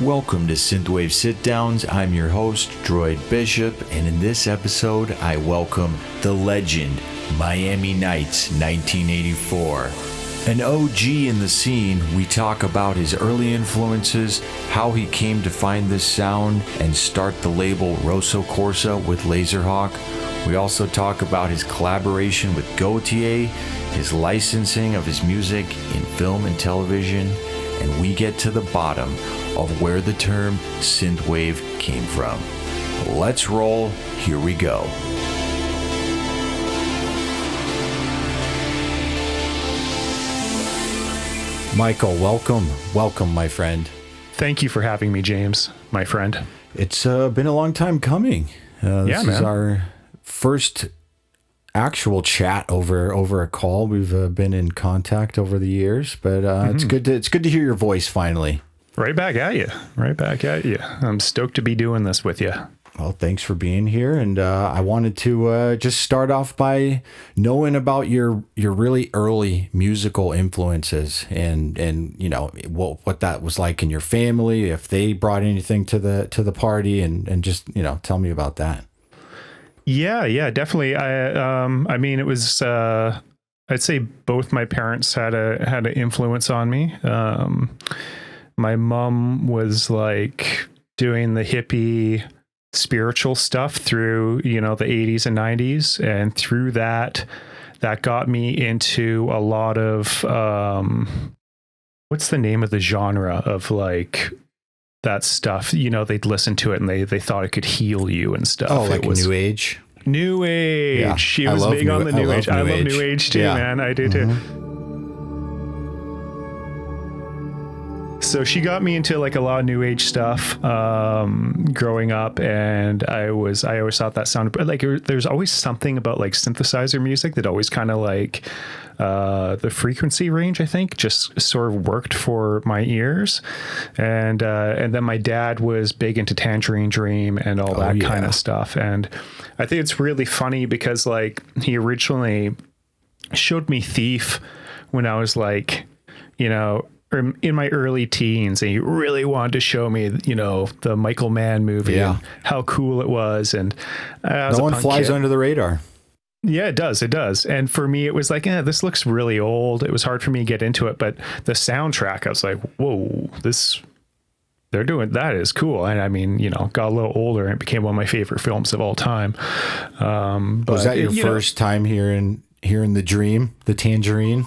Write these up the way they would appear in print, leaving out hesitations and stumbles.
Welcome to SYNTHWAVE Sit Downs. I'm your host, Droid Bishop, and in this episode, I welcome the legend, Miami Nights 1984. An OG in the scene, we talk about his early influences, how he came to find this sound and start the label Rosso Corsa with Laserhawk. We also talk about his collaboration with Gotye, his licensing of his music in film and television, and we get to the bottom of where the term synthwave came from. Let's roll. Here we go. Michael, welcome. Welcome, my friend. Thank you for having me, James, my friend. It's been a long time coming. This is our first actual chat over a call. We've been in contact over the years, but it's good to hear your voice finally. Right back at you. I'm stoked to be doing this with you. Well, thanks for being here, and I wanted to just start off by knowing about your really early musical influences, and you know what that was like in your family, if they brought anything to the party, and just tell me about that. Yeah, definitely. I mean, it was. I'd say both my parents had an influence on me. My mom was like doing the hippie spiritual stuff through, the 80s and 90s. And through that got me into a lot of, what's the name of the genre of like that stuff? They'd listen to it and they thought it could heal you and stuff. Oh, like it was New Age? New Age. Yeah, she was big on the New Age. I love New Age too, man. I do too. So she got me into like a lot of New Age stuff growing up, and I always thought that sounded like there's always something about like synthesizer music that always kind of like the frequency range, I think, just sort of worked for my ears, and then my dad was big into Tangerine Dream and all that kind of stuff, and I think it's really funny because like he originally showed me Thief when I was like, in my early teens, and he really wanted to show me, the Michael Mann movie and how cool it was. And no one flies under the radar. Yeah, it does. And for me, it was like, this looks really old. It was hard for me to get into it, but the soundtrack, I was like, whoa, they're doing that is cool. And I mean, got a little older and it became one of my favorite films of all time. Was that your first time hearing the Dream, the Tangerine?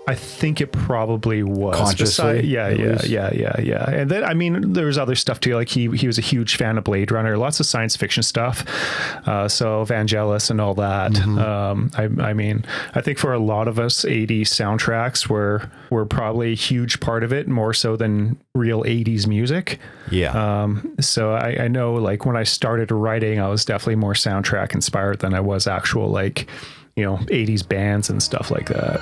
I think it probably was. Consciously? Yeah. And then, I mean, there was other stuff too. Like he was a huge fan of Blade Runner, lots of science fiction stuff. So Vangelis and all that. I mean, I think for a lot of us, 80s soundtracks were probably a huge part of it, more so than real 80s music. Yeah. So I know like when I started writing, I was definitely more soundtrack inspired than I was actual like, 80s bands and stuff like that.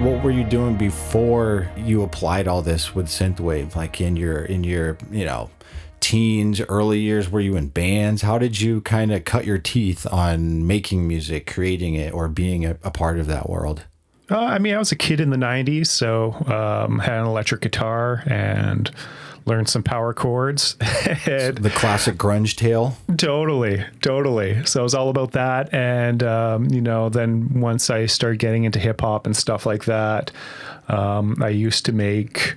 What were you doing before you applied all this with synthwave? Like in your teens, early years, were you in bands? How did you kind of cut your teeth on making music, creating it, or being a part of that world? I mean, I was a kid in the 90s, so had an electric guitar and learned some power chords. The classic grunge tale. Totally. So it was all about that. And, then once I started getting into hip hop and stuff like that, I used to make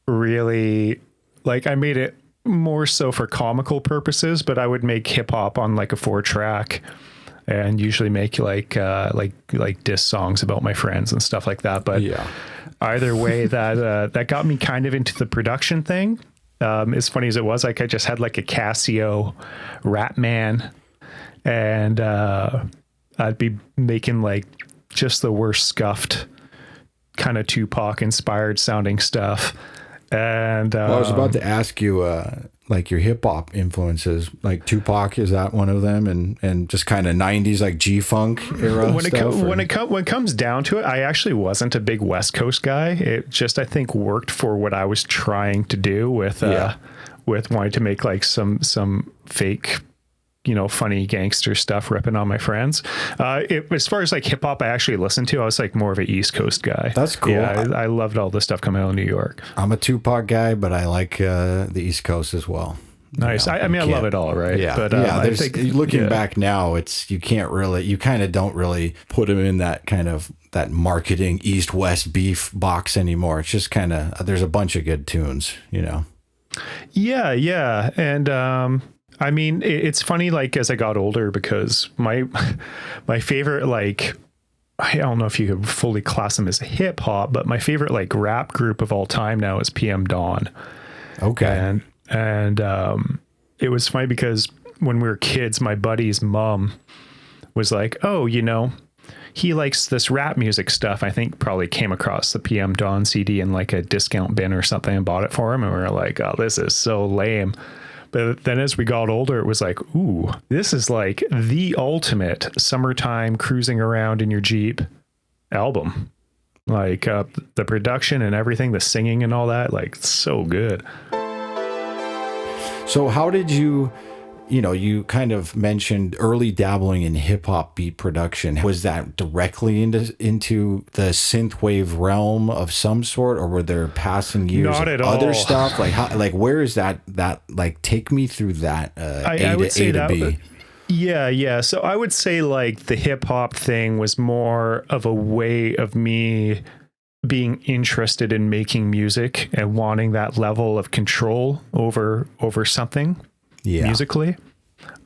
really, like, I made it more so for comical purposes, but I would make hip hop on like a 4-track and usually make like diss songs about my friends and stuff like that. But either way, that got me kind of into the production thing. As funny as it was, like I just had like a Casio Ratman, and I'd be making like just the worst scuffed kind of Tupac inspired sounding stuff. And I was about to ask you, like your hip hop influences, like Tupac, is that one of them? And just kind of 90s, like G-Funk era stuff? When it comes down to it, I actually wasn't a big West Coast guy. It just, I think, worked for what I was trying to do with wanting to make like some fake funny gangster stuff, ripping on my friends. As far as like hip hop, I actually listened to, I was like more of an East Coast guy. That's cool. Yeah, I loved all the stuff coming out of New York. I'm a Tupac guy, but I like the East Coast as well. Nice. I mean, I love it all, right? Yeah. But I think, looking back now, you kind of don't really put them in that kind of that marketing East-West beef box anymore. It's just kind of, there's a bunch of good tunes, Yeah. And, I mean, it's funny, like, as I got older, because my favorite, like, I don't know if you could fully class them as hip hop, but my favorite, like, rap group of all time now is PM Dawn. Okay. And it was funny because when we were kids, my buddy's mom was like, oh, he likes this rap music stuff. I think probably came across the PM Dawn CD in like a discount bin or something and bought it for him. And we were like, oh, this is so lame. But then as we got older, it was like, ooh, this is like the ultimate summertime cruising around in your Jeep album. Like the production and everything, the singing and all that, like, it's so good. So how did you kind of mentioned early dabbling in hip hop beat production. Was that directly into the synthwave realm of some sort, or were there passing years Not of at other all. stuff? Like how, like where is that like take me through that I would say that B. Yeah. So I would say like the hip hop thing was more of a way of me being interested in making music and wanting that level of control over something. Yeah. Musically.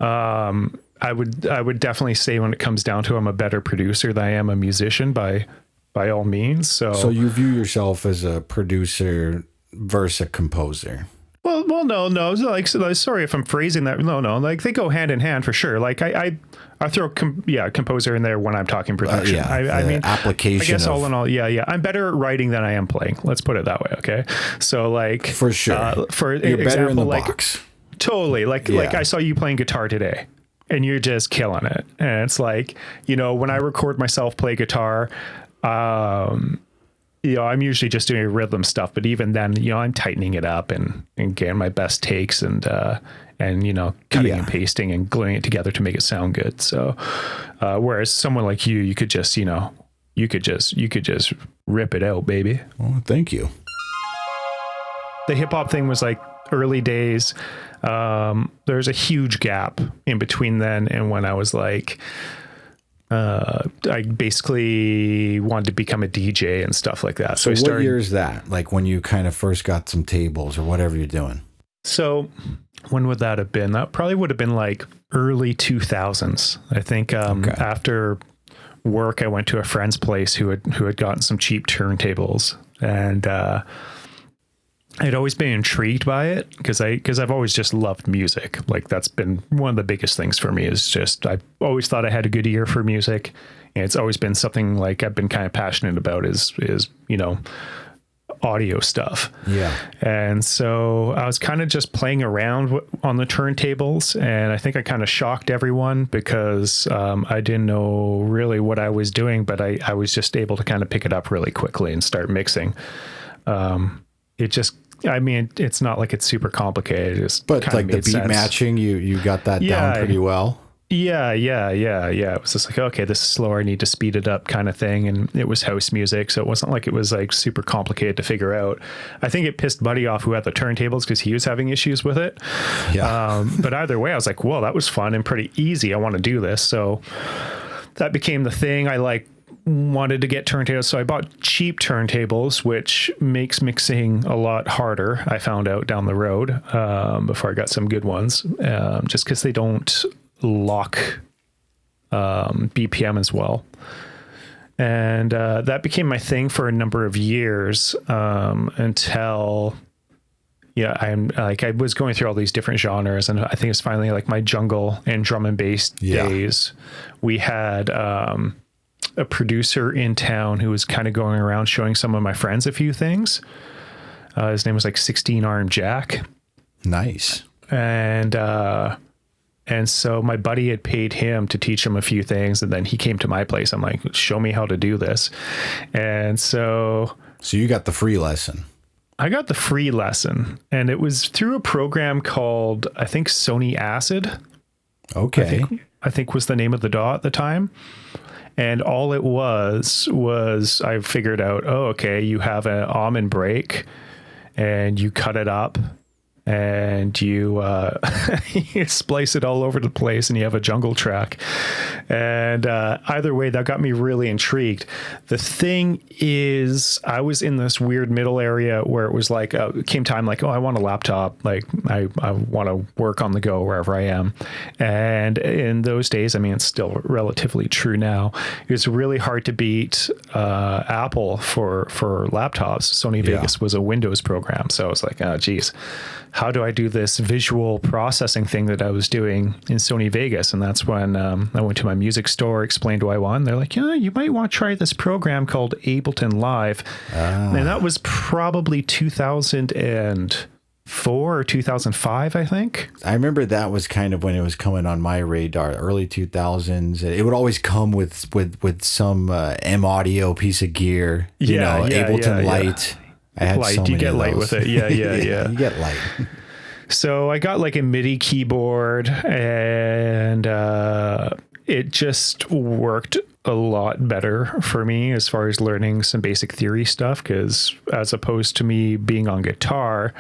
I would definitely say when it comes down to, I'm a better producer than I am a musician by all means. So you view yourself as a producer versus a composer. Well, no. Like, sorry if I'm phrasing that. No. Like they go hand in hand for sure. Like I throw composer in there when I'm talking production. I mean, application. I guess all in all, yeah. I'm better at writing than I am playing. Let's put it that way. Okay. So like for sure, for you're example, better in the like, box. Totally. Like I saw you playing guitar today and you're just killing it. And it's like, when I record myself play guitar, I'm usually just doing rhythm stuff, but even then, I'm tightening it up and getting my best takes and cutting and pasting and gluing it together to make it sound good. So, whereas someone like you could just, you could just rip it out, baby. Oh, thank you. The hip hop thing was like early days. There's a huge gap in between then and when I was like, I basically wanted to become a DJ and stuff like that. So what year is that? Like when you kind of first got some tables or whatever you're doing? So when would that have been? That probably would have been like early 2000s. I think after work, I went to a friend's place who had gotten some cheap turntables, and I'd always been intrigued by it because I've always just loved music. Like that's been one of the biggest things for me is just, I've always thought I had a good ear for music. And it's always been something like I've been kind of passionate about is, audio stuff. Yeah. And so I was kind of just playing around on the turntables, and I think I kind of shocked everyone because I didn't know really what I was doing, but I was just able to kind of pick it up really quickly and start mixing. It's not like it's super complicated. But like the beat matching, you got that down pretty well. Yeah. It was just like, okay, this is slower. I need to speed it up kind of thing. And it was house music. So it wasn't like it was like super complicated to figure out. I think it pissed Buddy off who had the turntables because he was having issues with it. Yeah. But either way, I was like, whoa, that was fun and pretty easy. I want to do this. So that became the thing. I wanted to get turntables, so I bought cheap turntables, which makes mixing a lot harder. I found out down the road before I got some good ones, just because they don't lock BPM as well. And that became my thing for a number of years until I was going through all these different genres, and I think it's finally like my jungle and drum and bass days. We had a producer in town who was kind of going around showing some of my friends a few things. His name was like 16 Arm Jack. Nice. And so my buddy had paid him to teach him a few things. And then he came to my place. I'm like, show me how to do this. And so you got the free lesson. I got the free lesson, and it was through a program called, I think, Sony Acid. Okay. I think was the name of the DAW at the time. And all it was I figured out, oh, okay, you have an almond break and you cut it up and you, you splice it all over the place and you have a jungle track. And either way, that got me really intrigued. The thing is, I was in this weird middle area where it was like, came time like, oh, I want a laptop. Like I want to work on the go wherever I am. And in those days, I mean, it's still relatively true now. It was really hard to beat Apple for laptops. Sony Vegas was a Windows program. So I was like, oh, geez, how do I do this visual processing thing that I was doing in Sony Vegas? And that's when I went to my music store, explained what I want. They're like, yeah, you might want to try this program called Ableton Live. And that was probably 2004 or 2005, I think. I remember that was kind of when it was coming on my radar, early 2000s. It would always come with some M Audio piece of gear, Ableton Light. I had light. So many you get of light those. with it. Yeah. You get light. So I got like a MIDI keyboard and it just worked a lot better for me as far as learning some basic theory stuff. Because as opposed to me being on guitar,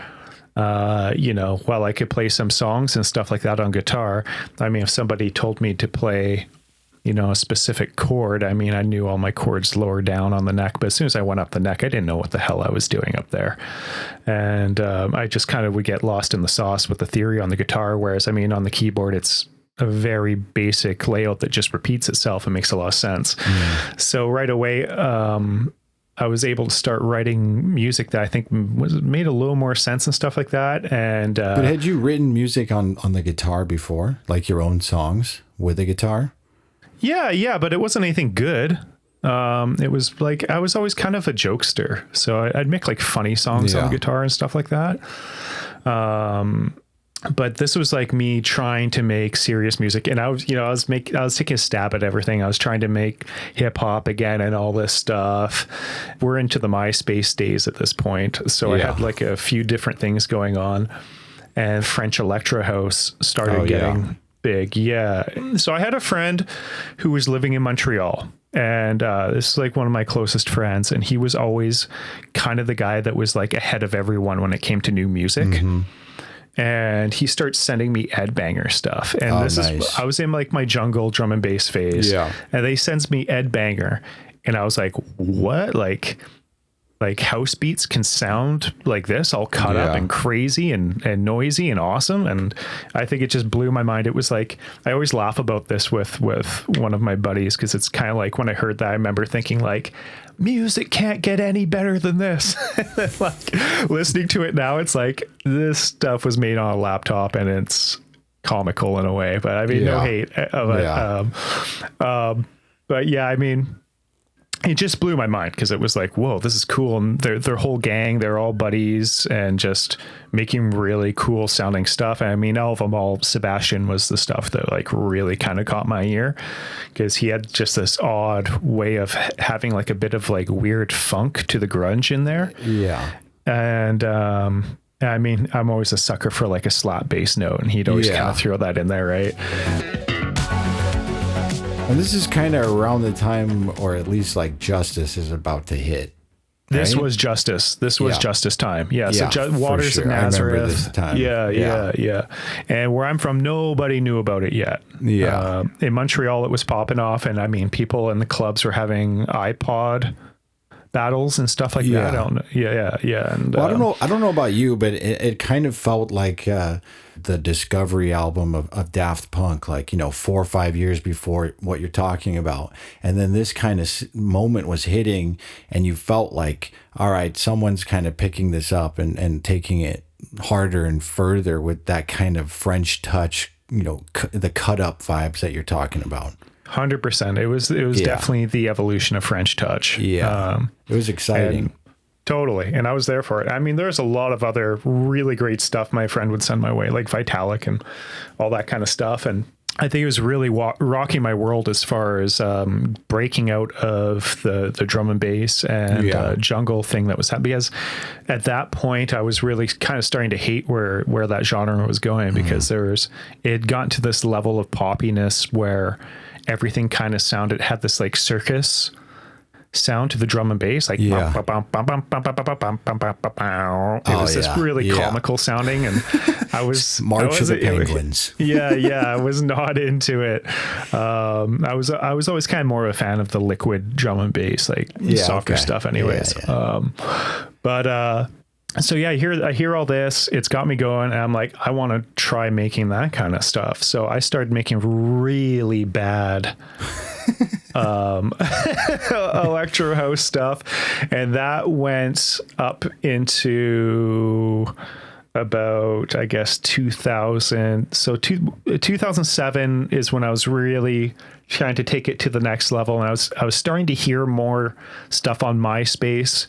while I could play some songs and stuff like that on guitar, I mean, if somebody told me to play a specific chord, I mean, I knew all my chords lower down on the neck, but as soon as I went up the neck, I didn't know what the hell I was doing up there. And I just kind of would get lost in the sauce with the theory on the guitar. Whereas, I mean, on the keyboard, it's a very basic layout that just repeats itself and makes a lot of sense. So right away, I was able to start writing music that I think made a little more sense and stuff like that. And but had you written music on the guitar before, like your own songs with a guitar? Yeah, but it wasn't anything good. It was like, I was always kind of a jokester. So I'd make like funny songs on the guitar and stuff like that. But this was like me trying to make serious music. And I was taking a stab at everything. I was trying to make hip hop again and all this stuff. We're into the MySpace days at this point. So I had like a few different things going on, and French Electro House started getting big. So I had a friend who was living in Montreal, and this is like one of my closest friends, and he was always kind of the guy that was like ahead of everyone when it came to new music. And he starts sending me Ed Banger stuff, and I was in like my jungle drum and bass phase, and they sends me Ed Banger, and I was like, what? Like house beats can sound like this, all cut up and crazy and noisy and awesome. And I think it just blew my mind. It was like, I always laugh about this with one of my buddies, because it's kind of like when I heard that, I remember thinking like, music can't get any better than this. Like listening to it now, it's like this stuff was made on a laptop and it's comical in a way, but I mean, no hate of it. But yeah, I mean, it just blew my mind, because it was like, whoa, this is cool. And their whole gang, they're all buddies and just making really cool sounding stuff. And I mean, Sebastian was the stuff that like really kind of caught my ear, because he had just this odd way of having like a bit of like weird funk to the grunge in there. Yeah. And, I mean, I'm always a sucker for like a slap bass note, and he'd always kind of throw that in there. Right. And this is kind of around the time, or at least like Justice is about to hit. Right? This was Justice. This was Justice time. Yeah. So Waters of I remember Nazareth. this time. Yeah. And where I'm from, nobody knew about it yet. Yeah. In Montreal, it was popping off, and I mean, people in the clubs were having iPod battles and stuff like that. I don't know. Yeah. And well, I don't know about you, but it kind of felt like the Discovery album of Daft Punk, like, 4 or 5 years before what you're talking about. And then this kind of moment was hitting, and you felt like, all right, someone's kind of picking this up and taking it harder and further with that kind of French touch, the cut up vibes that you're talking about. 100%. It was definitely the evolution of French touch. Yeah. It was exciting. Totally. And I was there for it. I mean, there's a lot of other really great stuff my friend would send my way, like Vitalik and all that kind of stuff. And I think it was really rocking my world as far as breaking out of the drum and bass and jungle thing that was happening. Because at that point, I was really kind of starting to hate where that genre was going, because it had gotten to this level of poppiness where everything kind of had this like circus sound to the drum and bass, like it was this really comical sounding, and I was March of the Penguins. I was not into it. I was always kind of more of a fan of the liquid drum and bass, like softer stuff anyways. So I hear all this, it's got me going, and I'm like, I want to try making that kind of stuff. So I started making really bad electro house stuff, and that went up into about, I guess, 2000. So 2007 is when I was really trying to take it to the next level, and I was starting to hear more stuff on MySpace.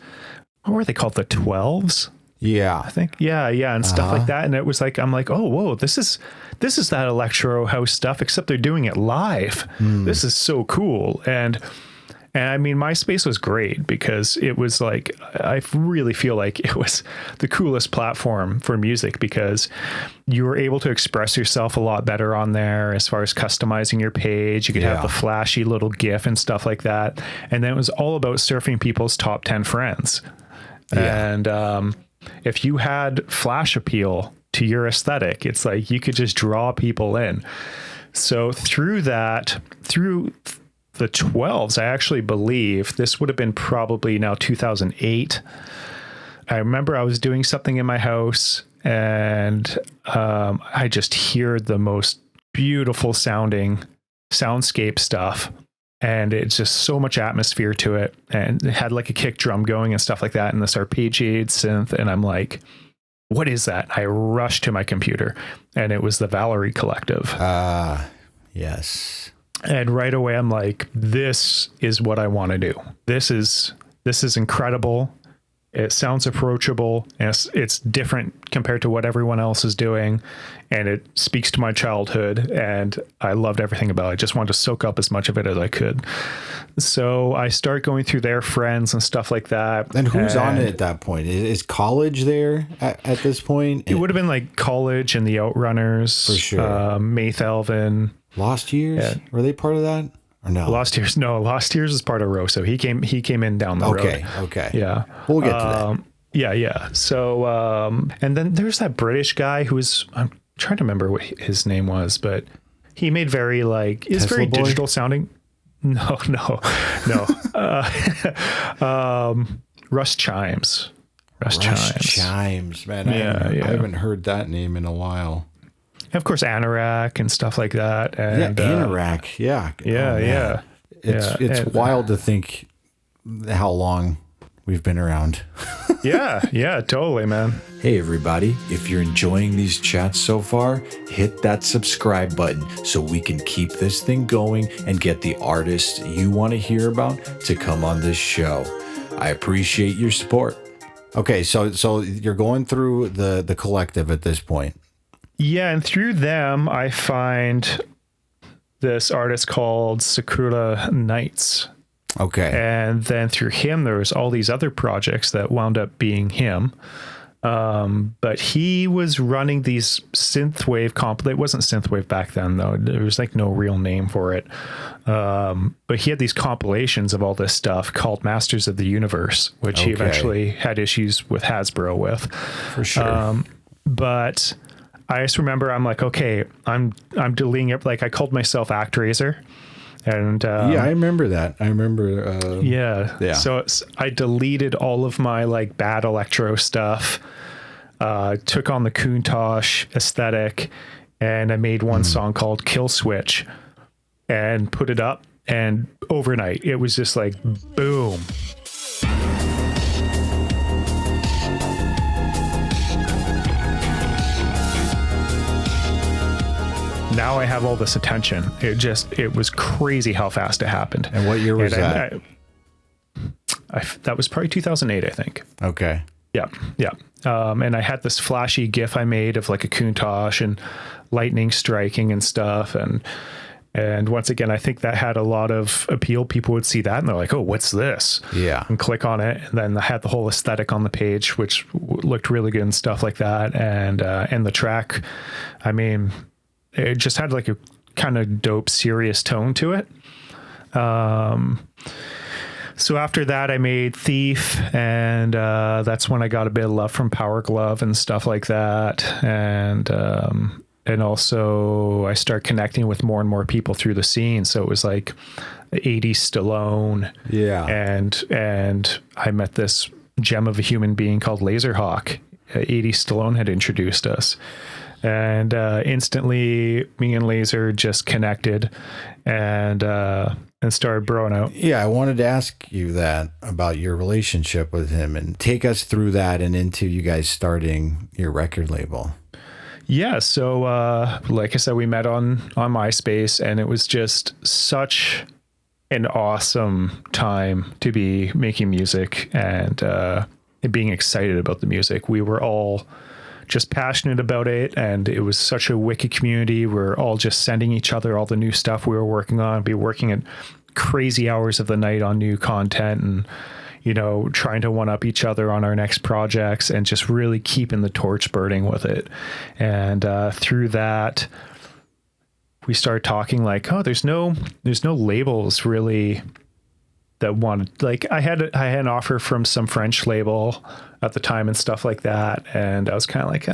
What were they called? The 12s? Yeah. I think. Yeah. And stuff like that. And it was like, I'm like, oh, whoa, this is that electro house stuff, except they're doing it live. This is so cool. And I mean, MySpace was great because it was like, I really feel like it was the coolest platform for music, because you were able to express yourself a lot better on there as far as customizing your page. You could have the flashy little GIF and stuff like that. And then it was all about surfing people's top 10 friends. And if you had flash appeal to your aesthetic, it's like you could just draw people in. So through the 12s, I actually believe this would have been probably now 2008. I remember I was doing something in my house, and I just hear the most beautiful sounding soundscape stuff. And it's just so much atmosphere to it, and it had like a kick drum going and stuff like that, and this arpeggiated synth. And I'm like, what is that? I rushed to my computer, and it was the Valerie Collective. Yes. And right away, I'm like, this is what I want to do. This is incredible. It sounds approachable, and it's different compared to what everyone else is doing. And it speaks to my childhood, and I loved everything about it. I just wanted to soak up as much of it as I could. So I start going through their friends and stuff like that. And who's on it at that point? Is College there at this point? It would have been like College and the Outrunners. For sure. Maith Elvin. Lost Years? Yeah. Were they part of that? Or no? Lost Years. No, Lost Years is part of Rosso. He came in down the road. Okay. Yeah. We'll get to that. Yeah. So, and then there's that British guy who was, I'm trying to remember what his name was, but he made very like, it's very boy? digital sounding. No. Russ Chimes. Russ Chimes, man. I haven't heard that name in a while. And of course, Anorak and stuff like that. And, Anorak. Yeah. It's wild to think how long we've been around. yeah, totally, man. Hey, everybody. If you're enjoying these chats so far, hit that subscribe button so we can keep this thing going and get the artists you want to hear about to come on this show. I appreciate your support. Okay, so you're going through the collective at this point. Yeah, and through them, I find this artist called Sakura Nights. Okay. And then through him, there was all these other projects that wound up being him. But he was running these synthwave It wasn't synthwave back then, though. There was like no real name for it. But he had these compilations of all this stuff called Masters of the Universe, which he eventually had issues with Hasbro with. For sure. But I just remember I'm like, okay, I'm deleting it. Like I called myself ActRaiser. And I remember that. I remember. Yeah. So I deleted all of my like bad electro stuff, took on the Countach aesthetic, and I made one song called Kill Switch and put it up. And overnight, it was just like, boom. Now I have all this attention. It was crazy how fast it happened. And what year was that? That was probably 2008, I think. Okay. Yeah. And I had this flashy GIF I made of like a Countach and lightning striking and stuff. And once again, I think that had a lot of appeal. People would see that and they're like, oh, what's this? Yeah. And click on it. And then I had the whole aesthetic on the page, which looked really good and stuff like that. And the track, I mean, it just had like a kind of dope, serious tone to it. So after that, I made Thief, and that's when I got a bit of love from Power Glove and stuff like that. And also I start connecting with more and more people through the scene. So it was like 80s Stallone. Yeah. And I met this gem of a human being called Laserhawk. 80s Stallone had introduced us. And instantly me and Laser just connected and started broing out. Yeah, I wanted to ask you that about your relationship with him and take us through that and into you guys starting your record label. Yeah, so like I said, we met on MySpace, and it was just such an awesome time to be making music and being excited about the music. We were all just passionate about it, and it was such a wicked community. We're all just sending each other all the new stuff we were working on, be working at crazy hours of the night on new content and, you know, trying to one up each other on our next projects and just really keeping the torch burning with it. And through that, we started talking like, oh, there's no labels really that wanted, like I had an offer from some French label at the time and stuff like that. And I was kind of like,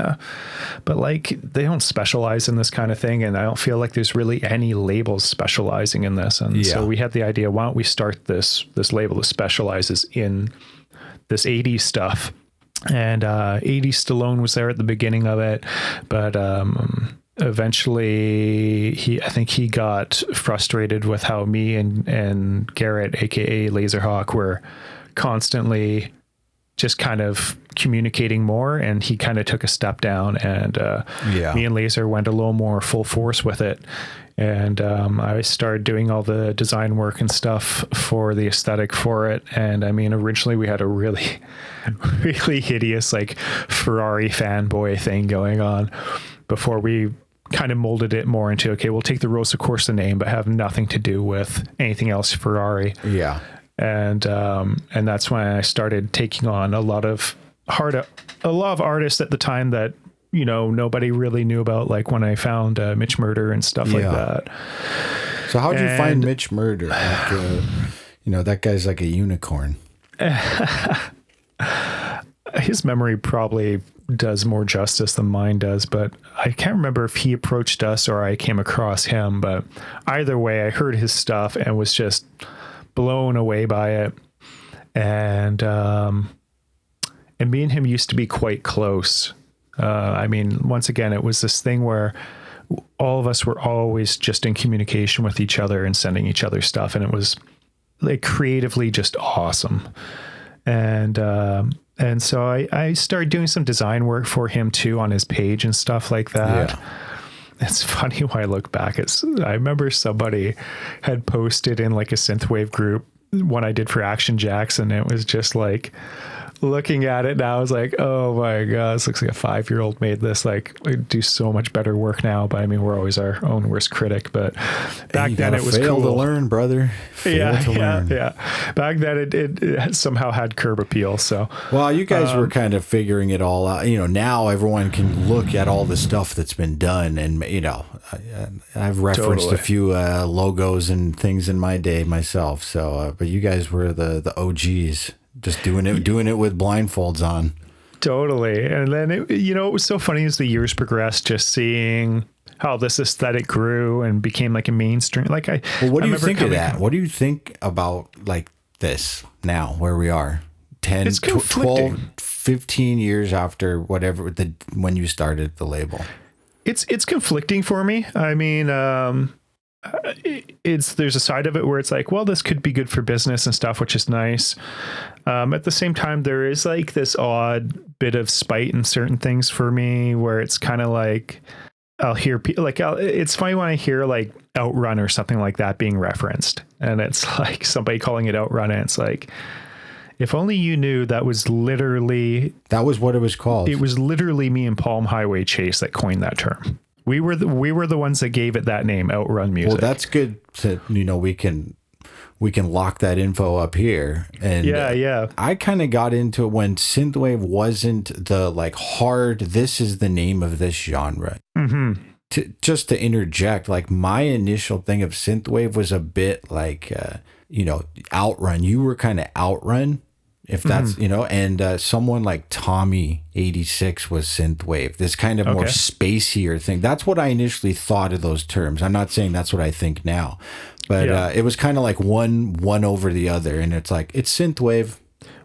but like they don't specialize in this kind of thing. And I don't feel like there's really any labels specializing in this. And so we had the idea, why don't we start this label that specializes in this 80s stuff? And 80s Stallone was there at the beginning of it, but eventually I think he got frustrated with how me and Garrett, aka Laserhawk, were constantly just kind of communicating more, and he kind of took a step down, and me and Laser went a little more full force with it. And I started doing all the design work and stuff for the aesthetic for it. And I mean, originally we had a really, really hideous like Ferrari fanboy thing going on before we kind of molded it more into, okay, we'll take the Rosso Corsa name, but have nothing to do with anything else Ferrari. Yeah. And that's when I started taking on a lot of artists at the time that, you know, nobody really knew about, like when I found Mitch Murder and stuff like that. So how'd you find Mitch Murder? Like, you know, that guy's like a unicorn. His memory probably does more justice than mine does, but I can't remember if he approached us or I came across him. But either way, I heard his stuff and was just blown away by it. And me and him used to be quite close. I mean, once again, it was this thing where all of us were always just in communication with each other and sending each other stuff. And it was like creatively just awesome. And so I started doing some design work for him too on his page and stuff like that. Yeah. It's funny when I look back. I remember somebody had posted in like a synthwave group when I did for Action Jackson. It was just like, looking at it now, I was like, oh my God, this looks like a 5-year-old made this. Like, we do so much better work now. But I mean, we're always our own worst critic. But back then it was fail cool to learn, brother. Fail to learn. Back then it somehow had curb appeal. So, well, you guys were kind of figuring it all out. You know, now everyone can look at all the stuff that's been done, and you know, I've referenced a few logos and things in my day myself. So, but you guys were the OGs. Just doing it with blindfolds on. Totally. And then, it was so funny as the years progressed, just seeing how this aesthetic grew and became like a mainstream. Like what do you think of that? What do you think about like this now, where we are 10, 12, 15 years after whatever, when you started the label? It's conflicting for me. I mean, there's a side of it where it's like, well, this could be good for business and stuff, which is nice. At the same time, there is like this odd bit of spite in certain things for me, where it's kind of like, I'll hear people like, it's funny when I hear like Outrun or something like that being referenced, and it's like somebody calling it Outrun, and it's like, If only you knew that was what it was called. It was literally me and Palm Highway Chase that coined that term. We were the ones that gave it that name, Outrun Music. Well, that's good to, we can lock that info up here. And yeah. I kind of got into it when synthwave wasn't the like hard, this is the name of this genre. Mm-hmm. Just to interject, like my initial thing of synthwave was a bit like, Outrun. You were kind of Outrun, if that's, and someone like Tommy 86 was synthwave, this kind of more spacier thing. That's what I initially thought of those terms. I'm not saying that's what I think now, but it was kind of like one over the other. And it's like, it's synthwave.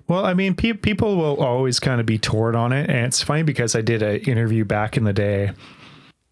Well, I mean, people will always kind of be torn on it. And it's funny because I did an interview back in the day.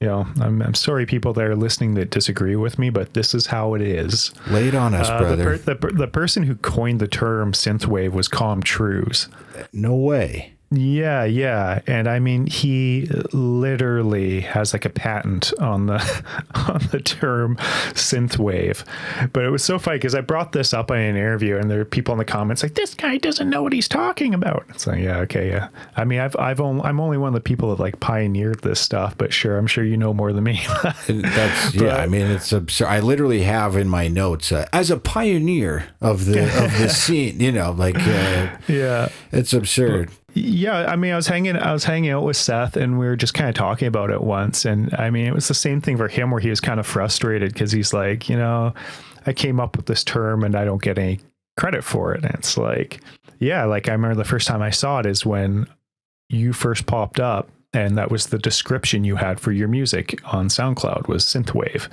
I'm sorry, people that are listening that disagree with me, but this is how it is. Lay it on us, brother. The person who coined the term synthwave was Com Truise. No way. Yeah. And I mean, he literally has like a patent on the term synthwave. But it was so funny because I brought this up in an interview and there are people in the comments like, this guy doesn't know what he's talking about. It's like, yeah. I mean, I'm only one of the people that like pioneered this stuff, but sure, I'm sure you know more than me. I mean, it's absurd. I literally have in my notes as a pioneer of the scene, it's absurd. Yeah, I mean, I was hanging out with Seth, and we were just kind of talking about it once, and I mean, it was the same thing for him, where he was kind of frustrated because he's like, I came up with this term and I don't get any credit for it, and it's like, yeah, like I remember the first time I saw it is when you first popped up, and that was the description you had for your music on SoundCloud was synthwave.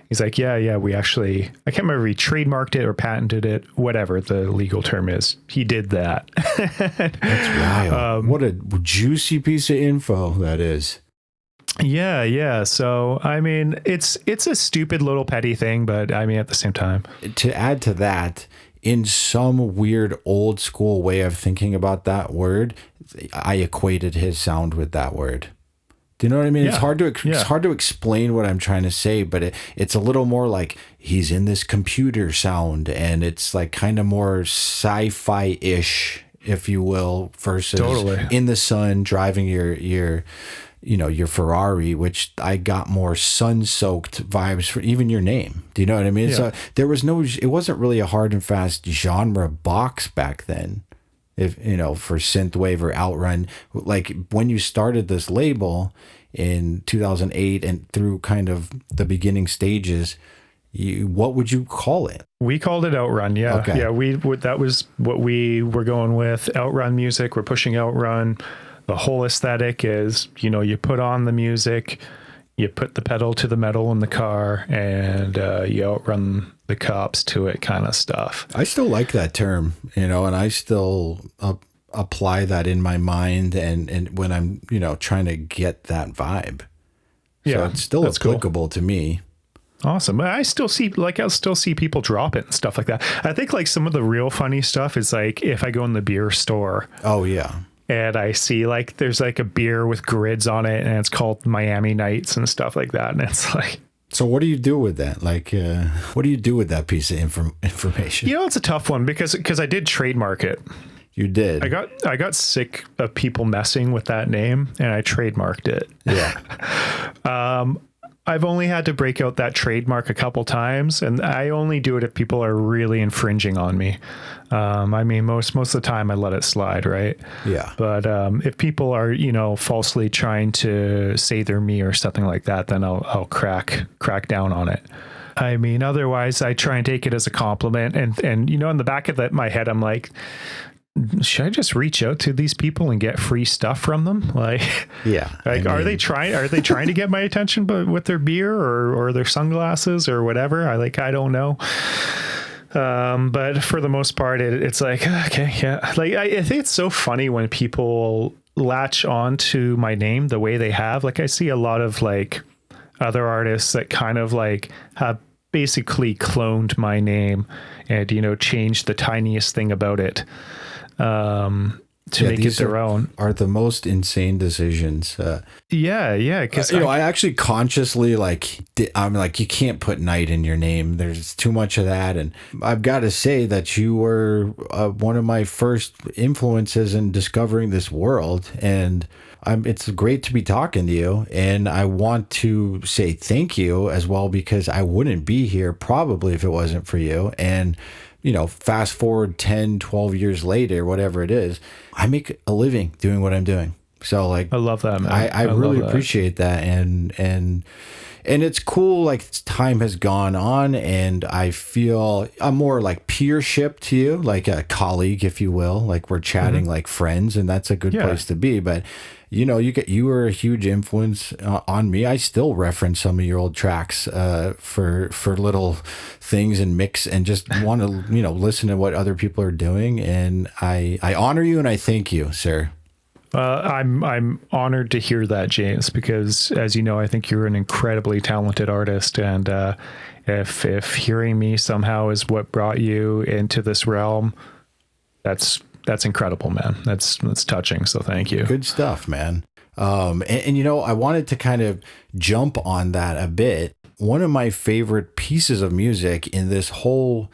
He's like, yeah, we actually, I can't remember if he trademarked it or patented it, whatever the legal term is. He did that. That's wild. What a juicy piece of info that is. Yeah. So, I mean, it's a stupid little petty thing, but I mean, at the same time. To add to that, in some weird old school way of thinking about that word, I equated his sound with that word. Do you know what I mean? Yeah. It's hard to explain what I'm trying to say, but it's a little more like he's in this computer sound, and it's like kind of more sci-fi-ish, if you will, versus in the sun driving your Ferrari, which I got more sun-soaked vibes for even your name. Do you know what I mean? Yeah. So it wasn't really a hard and fast genre box back then. If for synthwave or Outrun, like when you started this label in 2008 and through kind of the beginning stages, what would you call it? We called it Outrun. Yeah. Okay. Yeah. That was what we were going with. Outrun music. We're pushing Outrun. The whole aesthetic is, you put on the music, you put the pedal to the metal in the car, and you outrun the cops to it, kind of stuff. I still like that term, and I still apply that in my mind and when I'm, trying to get that vibe. Yeah, so it's still applicable to me. Awesome. I'll still see people drop it and stuff like that. I think like some of the real funny stuff is like if I go in the beer store. Oh yeah. And I see like there's like a beer with grids on it, and it's called Miami Nights and stuff like that. And it's like, so what do you do with that? Like, what do you do with that piece of information? It's a tough one because I did trademark it. You did. I got sick of people messing with that name, and I trademarked it. Yeah. I've only had to break out that trademark a couple times, and I only do it if people are really infringing on me. I mean, most of the time I let it slide, right? Yeah. But if people are, falsely trying to say they're me or something like that, then I'll crack down on it. I mean, otherwise I try and take it as a compliment, and in the back of my head, I'm like, should I just reach out to these people and get free stuff from them? Like, yeah, like, are they trying to get my attention, but with their beer or their sunglasses or whatever? I don't know. But for the most part, it's like, okay, yeah. Like, I think it's so funny when people latch on to my name the way they have. Like, I see a lot of like other artists that kind of like have basically cloned my name and, changed the tiniest thing about it. to make it their own. Are the most insane decisions. Yeah. Because I actually consciously I'm like, you can't put Night in your name. There's too much of that. And I've got to say that you were one of my first influences in discovering this world. And it's great to be talking to you. And I want to say thank you as well, because I wouldn't be here probably if it wasn't for you. And fast forward 10, 12 years later, whatever it is, I make a living doing what I'm doing. So I love that, man. I really appreciate that. And it's cool. Like, time has gone on and I feel I'm more like peership to you, like a colleague, if you will, like we're chatting like friends, and that's a good place to be. But you were a huge influence on me. I still reference some of your old tracks for little things and mix, and just want to listen to what other people are doing. And I honor you and I thank you, sir. I'm honored to hear that, James, because as you know, I think you're an incredibly talented artist, and if hearing me somehow is what brought you into this realm, that's incredible, man. That's touching. So thank you. Good stuff, man. And I wanted to kind of jump on that a bit. One of my favorite pieces of music in this whole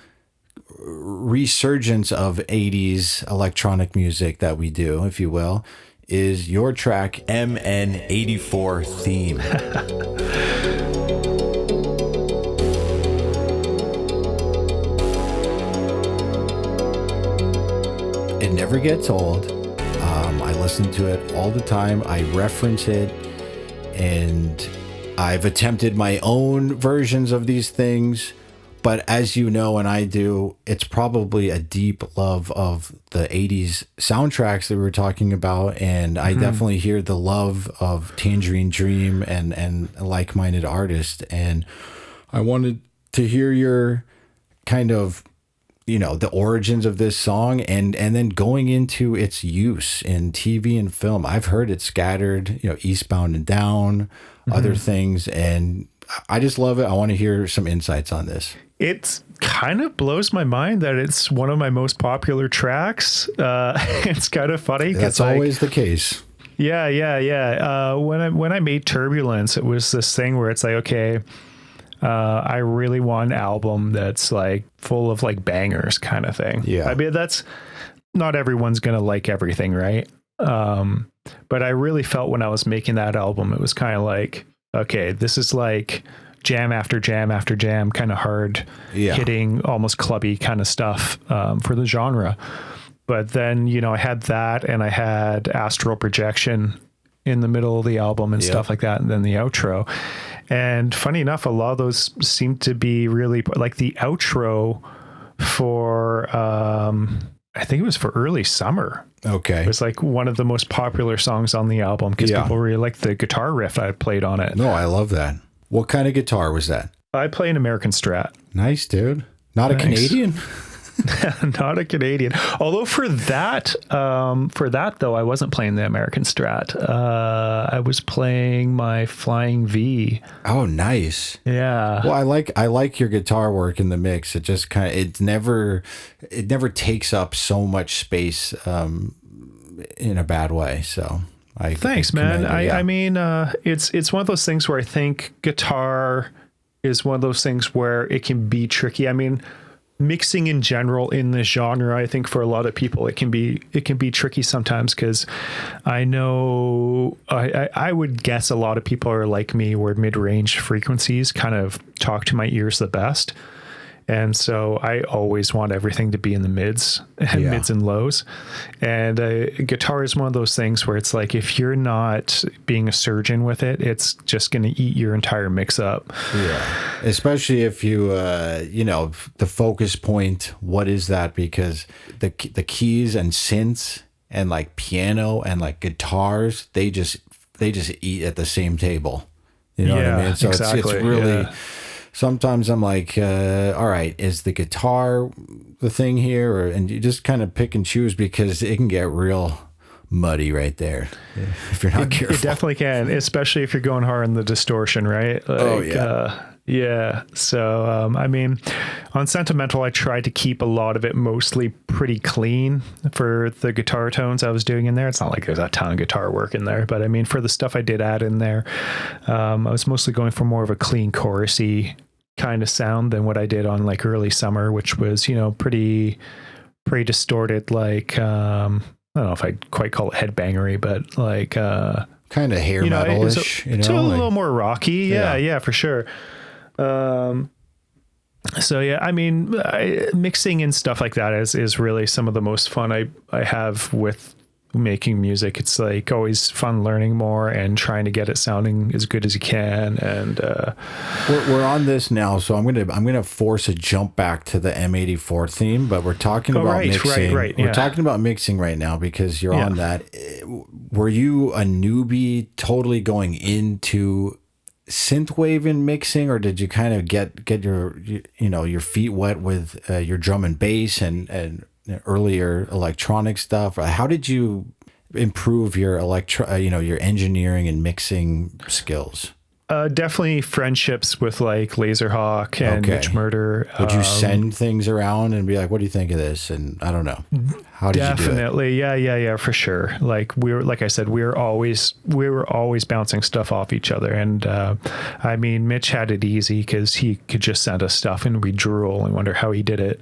resurgence of 80s electronic music that we do, if you will, is your track MN84 Theme. It never gets old. I listen to it all the time. I reference it, and I've attempted my own versions of these things. But as you know, and I do, it's probably a deep love of the 80s soundtracks that we were talking about. And I definitely hear the love of Tangerine Dream and like-minded artists. And I wanted to hear your kind of, the origins of this song and then going into its use in TV and film. I've heard it scattered, Eastbound and Down, other things. And I just love it. I want to hear some insights on this. It kind of blows my mind that it's one of my most popular tracks. It's kind of funny. That's always the case. Yeah. When I made Turbulence, it was this thing where it's like, okay, I really want an album that's like full of like bangers kind of thing. Yeah. I mean, that's not everyone's going to like everything, right? But I really felt when I was making that album, it was kind of like, okay, this is like jam after jam after jam, kind of hard hitting, almost clubby kind of stuff for the genre. But then, I had that, and I had Astral Projection in the middle of the album and stuff like that, and then the outro. And funny enough, a lot of those seem to be really like the outro for I think it was for Early Summer. Okay. It was like one of the most popular songs on the album because people really liked the guitar riff I played on it. No, I love that. What kind of guitar was that? I play an American Strat. Nice, dude. Not a Canadian? Not a Canadian. Although for that though, I wasn't playing the American Strat. I was playing my Flying V. Oh, nice. Yeah. Well, I like your guitar work in the mix. It just it never takes up so much space in a bad way. So thanks, man. I mean, it's one of those things where I think guitar is one of those things where it can be tricky. I mean, mixing in general in this genre, I think for a lot of people, it can be tricky sometimes, because I know I would guess a lot of people are like me, where mid-range frequencies kind of talk to my ears the best. And so I always want everything to be in the mids and lows. And guitar is one of those things where it's like, if you're not being a surgeon with it, it's just going to eat your entire mix up. Yeah. Especially if you, the focus point, what is that? Because the keys and synths and like piano and like guitars, they just eat at the same table. You know what I mean? So exactly. It's really... Sometimes I'm like, all right, is the guitar the thing here? And you just kind of pick and choose, because it can get real muddy right there if you're not careful. It definitely can, especially if you're going hard on the distortion, right? Like, Yeah. So, I mean, on Sentimental, I tried to keep a lot of it mostly pretty clean for the guitar tones I was doing in there. It's not like there's a ton of guitar work in there, but I mean, for the stuff I did add in there, I was mostly going for more of a clean chorusy kind of sound than what I did on like Early Summer, which was, pretty distorted, like, I don't know if I'd quite call it headbangery, but like, kind of hair metalish, it's a little more rocky. Yeah, for sure. So yeah, I mean, mixing and stuff like that is really some of the most fun I have with making music. It's like always fun learning more and trying to get it sounding as good as you can. And we're on this now, so I'm gonna force a jump back to the M84 theme, but we're talking about mixing. Right. We're talking about mixing right now because you're on that. Were you a newbie totally going into synthwave in mixing, or did you kind of get your feet wet with your drum and bass and earlier electronic stuff? How did you improve your your engineering and mixing skills? Definitely friendships with like Laserhawk and Mitch Murder. Would you send things around and be like, "What do you think of this?" And I don't know. How did you do it? Definitely, yeah, for sure. Like we were always bouncing stuff off each other, and I mean, Mitch had it easy because he could just send us stuff, and we drool and wonder how he did it.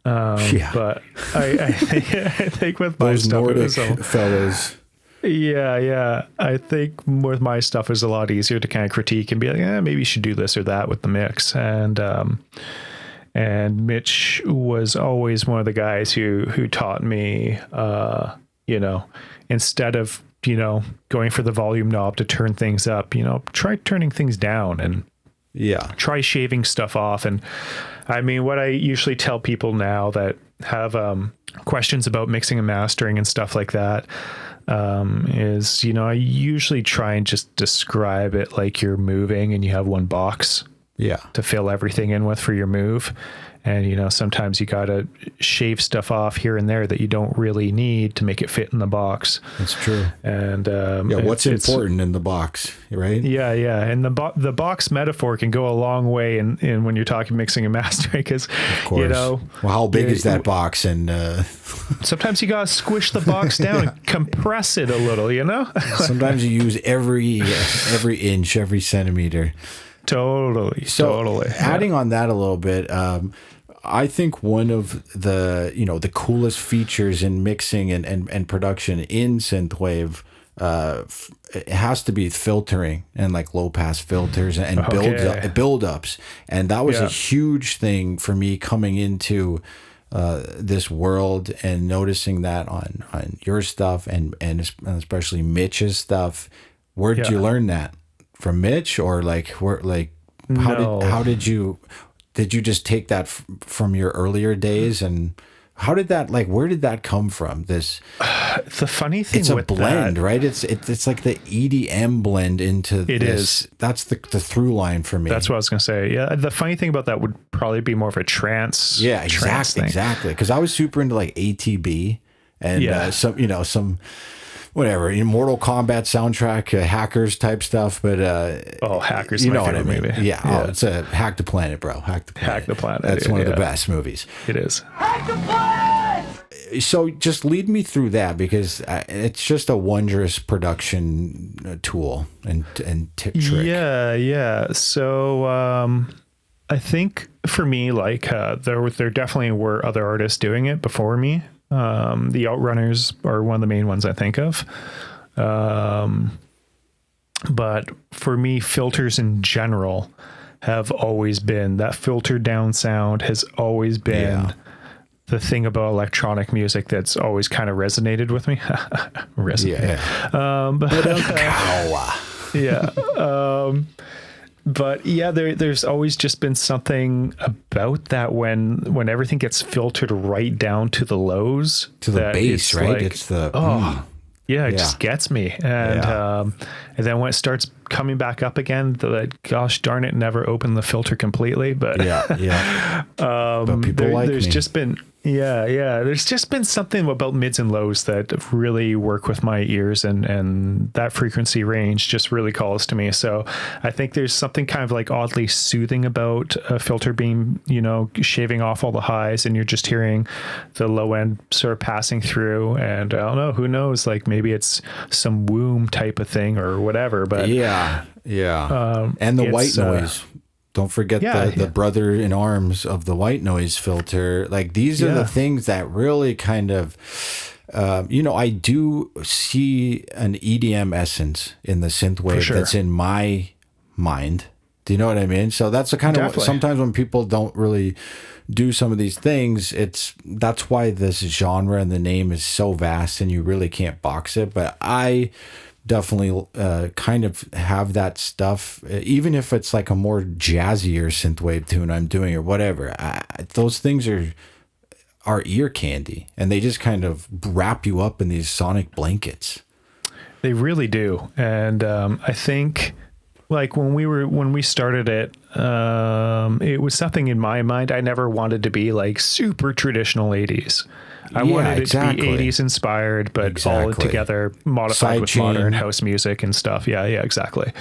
But I think with my those stuff, Nordic fellas. Yeah. I think with my stuff is a lot easier to kind of critique and be like, maybe you should do this or that with the mix. And Mitch was always one of the guys who taught me, instead of, going for the volume knob to turn things up, try turning things down and try shaving stuff off. And I mean, what I usually tell people now that have questions about mixing and mastering and stuff like that, is, I usually try and just describe it like you're moving and you have one box to fill everything in with for your move. And, sometimes you got to shave stuff off here and there that you don't really need to make it fit in the box. That's true. And what's important in the box, right? Yeah. And the box metaphor can go a long way in when you're talking mixing and mastering, because, well, how big is that box? And sometimes you got to squish the box down and compress it a little, Sometimes you use every inch, every centimeter. Totally. Adding on that a little bit, I think one of the the coolest features in mixing and production in synthwave, it has to be filtering and like low pass filters and build ups, and that was a huge thing for me coming into this world and noticing that on your stuff and especially Mitch's stuff. Where did you learn that? From Mitch, or how did you just take that from your earlier days, and how did that, where did that come from? The funny thing, it's a blend, right? It's like the EDM blend into it this. Is. That's the through line for me. That's what I was gonna say. Yeah, the funny thing about that would probably be more of a trance. Yeah, exactly. Because I was super into like ATB and some whatever, Mortal Kombat soundtrack, hackers type stuff, but hackers, you know what I mean? Yeah. It's a Hack the Planet, bro. Hack the Planet. That's one of the best movies. It is. Hack the Planet. So just lead me through that, because it's just a wondrous production tool and tip trick. Yeah. So I think for me, there definitely were other artists doing it before me. The Outrunners are one of the main ones I think of. But for me, filters in general have always been, that filtered down sound has always been the thing about electronic music that's always kind of resonated with me. But there's always just been something about that when everything gets filtered right down to the lows, to the bass, right? It's the it just gets me. And then when it starts coming back up again. That gosh darn it, never opened the filter completely, but but people like there's me. just been there's just been something about mids and lows that really work with my ears, and that frequency range just really calls to me. So I think there's something kind of like oddly soothing about a filter beam, shaving off all the highs, and you're just hearing the low end sort of passing through. And I don't know, who knows, like maybe it's some womb type of thing or whatever, but and the white noise. Don't forget the brother in arms of the white noise filter. Like these are the things that really kind of, I do see an EDM essence in the synthwave that's in my mind. Do you know what I mean? So that's the kind of, sometimes when people don't really do some of these things, that's why this genre and the name is so vast and you really can't box it. But I definitely kind of have that stuff, even if it's like a more jazzier synthwave tune I'm doing or whatever. Those things are ear candy, and they just kind of wrap you up in these sonic blankets. They really do. And I think like when we started it, it was something in my mind. I never wanted to be like super traditional 80s. I wanted it to be 80s inspired, but all together modified with modern house music and stuff. Yeah, exactly.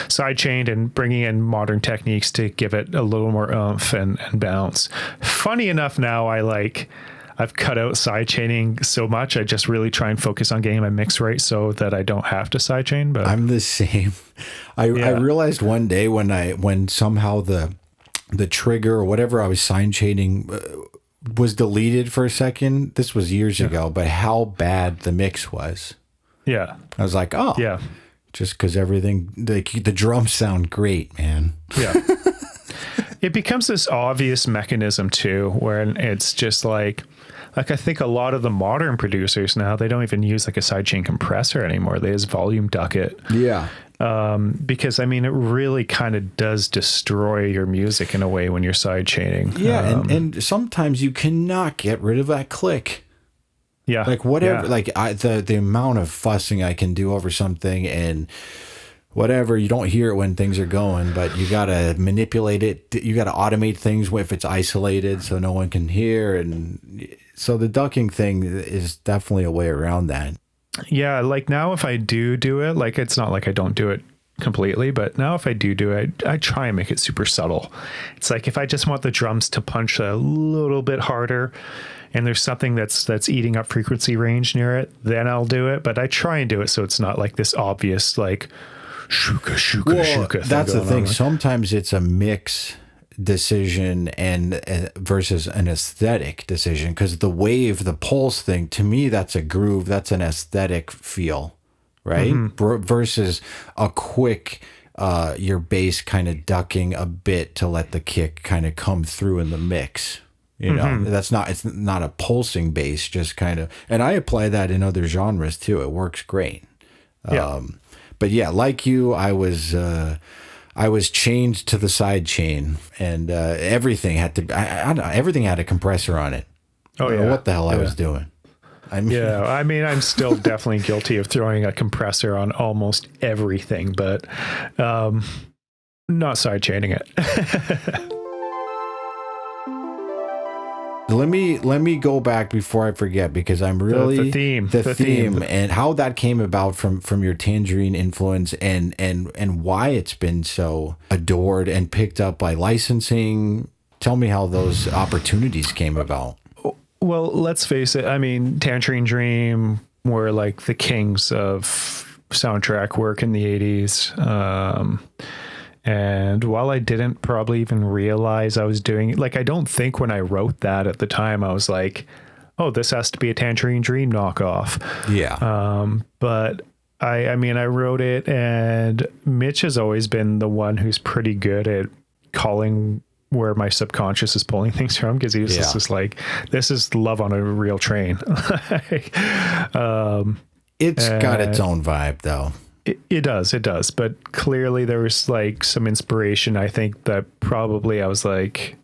Sidechained and bringing in modern techniques to give it a little more oomph and bounce. Funny enough, now I've cut out sidechaining so much. I just really try and focus on getting my mix right so that I don't have to sidechain. But I'm the same. I realized one day when somehow the trigger or whatever I was sidechaining was deleted for a second. This was years ago, but how bad the mix was. Yeah. I was like, oh, yeah, just because everything, the drums sound great, man. Yeah. It becomes this obvious mechanism too, where it's just like I think a lot of the modern producers now, they don't even use like a sidechain compressor anymore. They just volume duck it. Yeah. Because I mean, it really kind of does destroy your music in a way when you're sidechaining. Yeah. And sometimes you cannot get rid of that click. Yeah. Like whatever, like the amount of fussing I can do over something and whatever, you don't hear it when things are going, but you got to manipulate it. You got to automate things if it's isolated so no one can hear. And so the ducking thing is definitely a way around that. Yeah. Like now if I do it, like it's not like I don't do it completely, but now if I do it, I try and make it super subtle. It's like if I just want the drums to punch a little bit harder and there's something that's eating up frequency range near it, then I'll do it. But I try and do it so it's not like this obvious like shuka. That's the thing. Sometimes it's a mix decision and versus an aesthetic decision, because the wave, the pulse thing, to me, that's a groove. That's an aesthetic feel, right? Mm-hmm. Versus a quick, your bass kind of ducking a bit to let the kick kind of come through in the mix. You know, it's not a pulsing bass, just kind of, and I apply that in other genres too. It works great. Yeah. But yeah, like you, I was chained to the side chain, and everything had to. I don't know, everything had a compressor on it. I don't know what the hell I was doing. I mean, I'm still definitely guilty of throwing a compressor on almost everything, but not side chaining it. Let me go back before I forget, because I'm really the theme and how that came about from your Tangerine influence and why it's been so adored and picked up by licensing. Tell me how those opportunities came about. Well, let's face it. I mean, Tangerine Dream were like the kings of soundtrack work in the 80s. And while I didn't probably even realize I was doing it, like, I don't think when I wrote that at the time, I was like, oh, this has to be a Tangerine Dream knockoff. Yeah. But I mean, I wrote it, and Mitch has always been the one who's pretty good at calling where my subconscious is pulling things from, because he was just like, this is love on a real train. It's got its own vibe though. It does. But clearly there was like some inspiration, I think, that probably I was like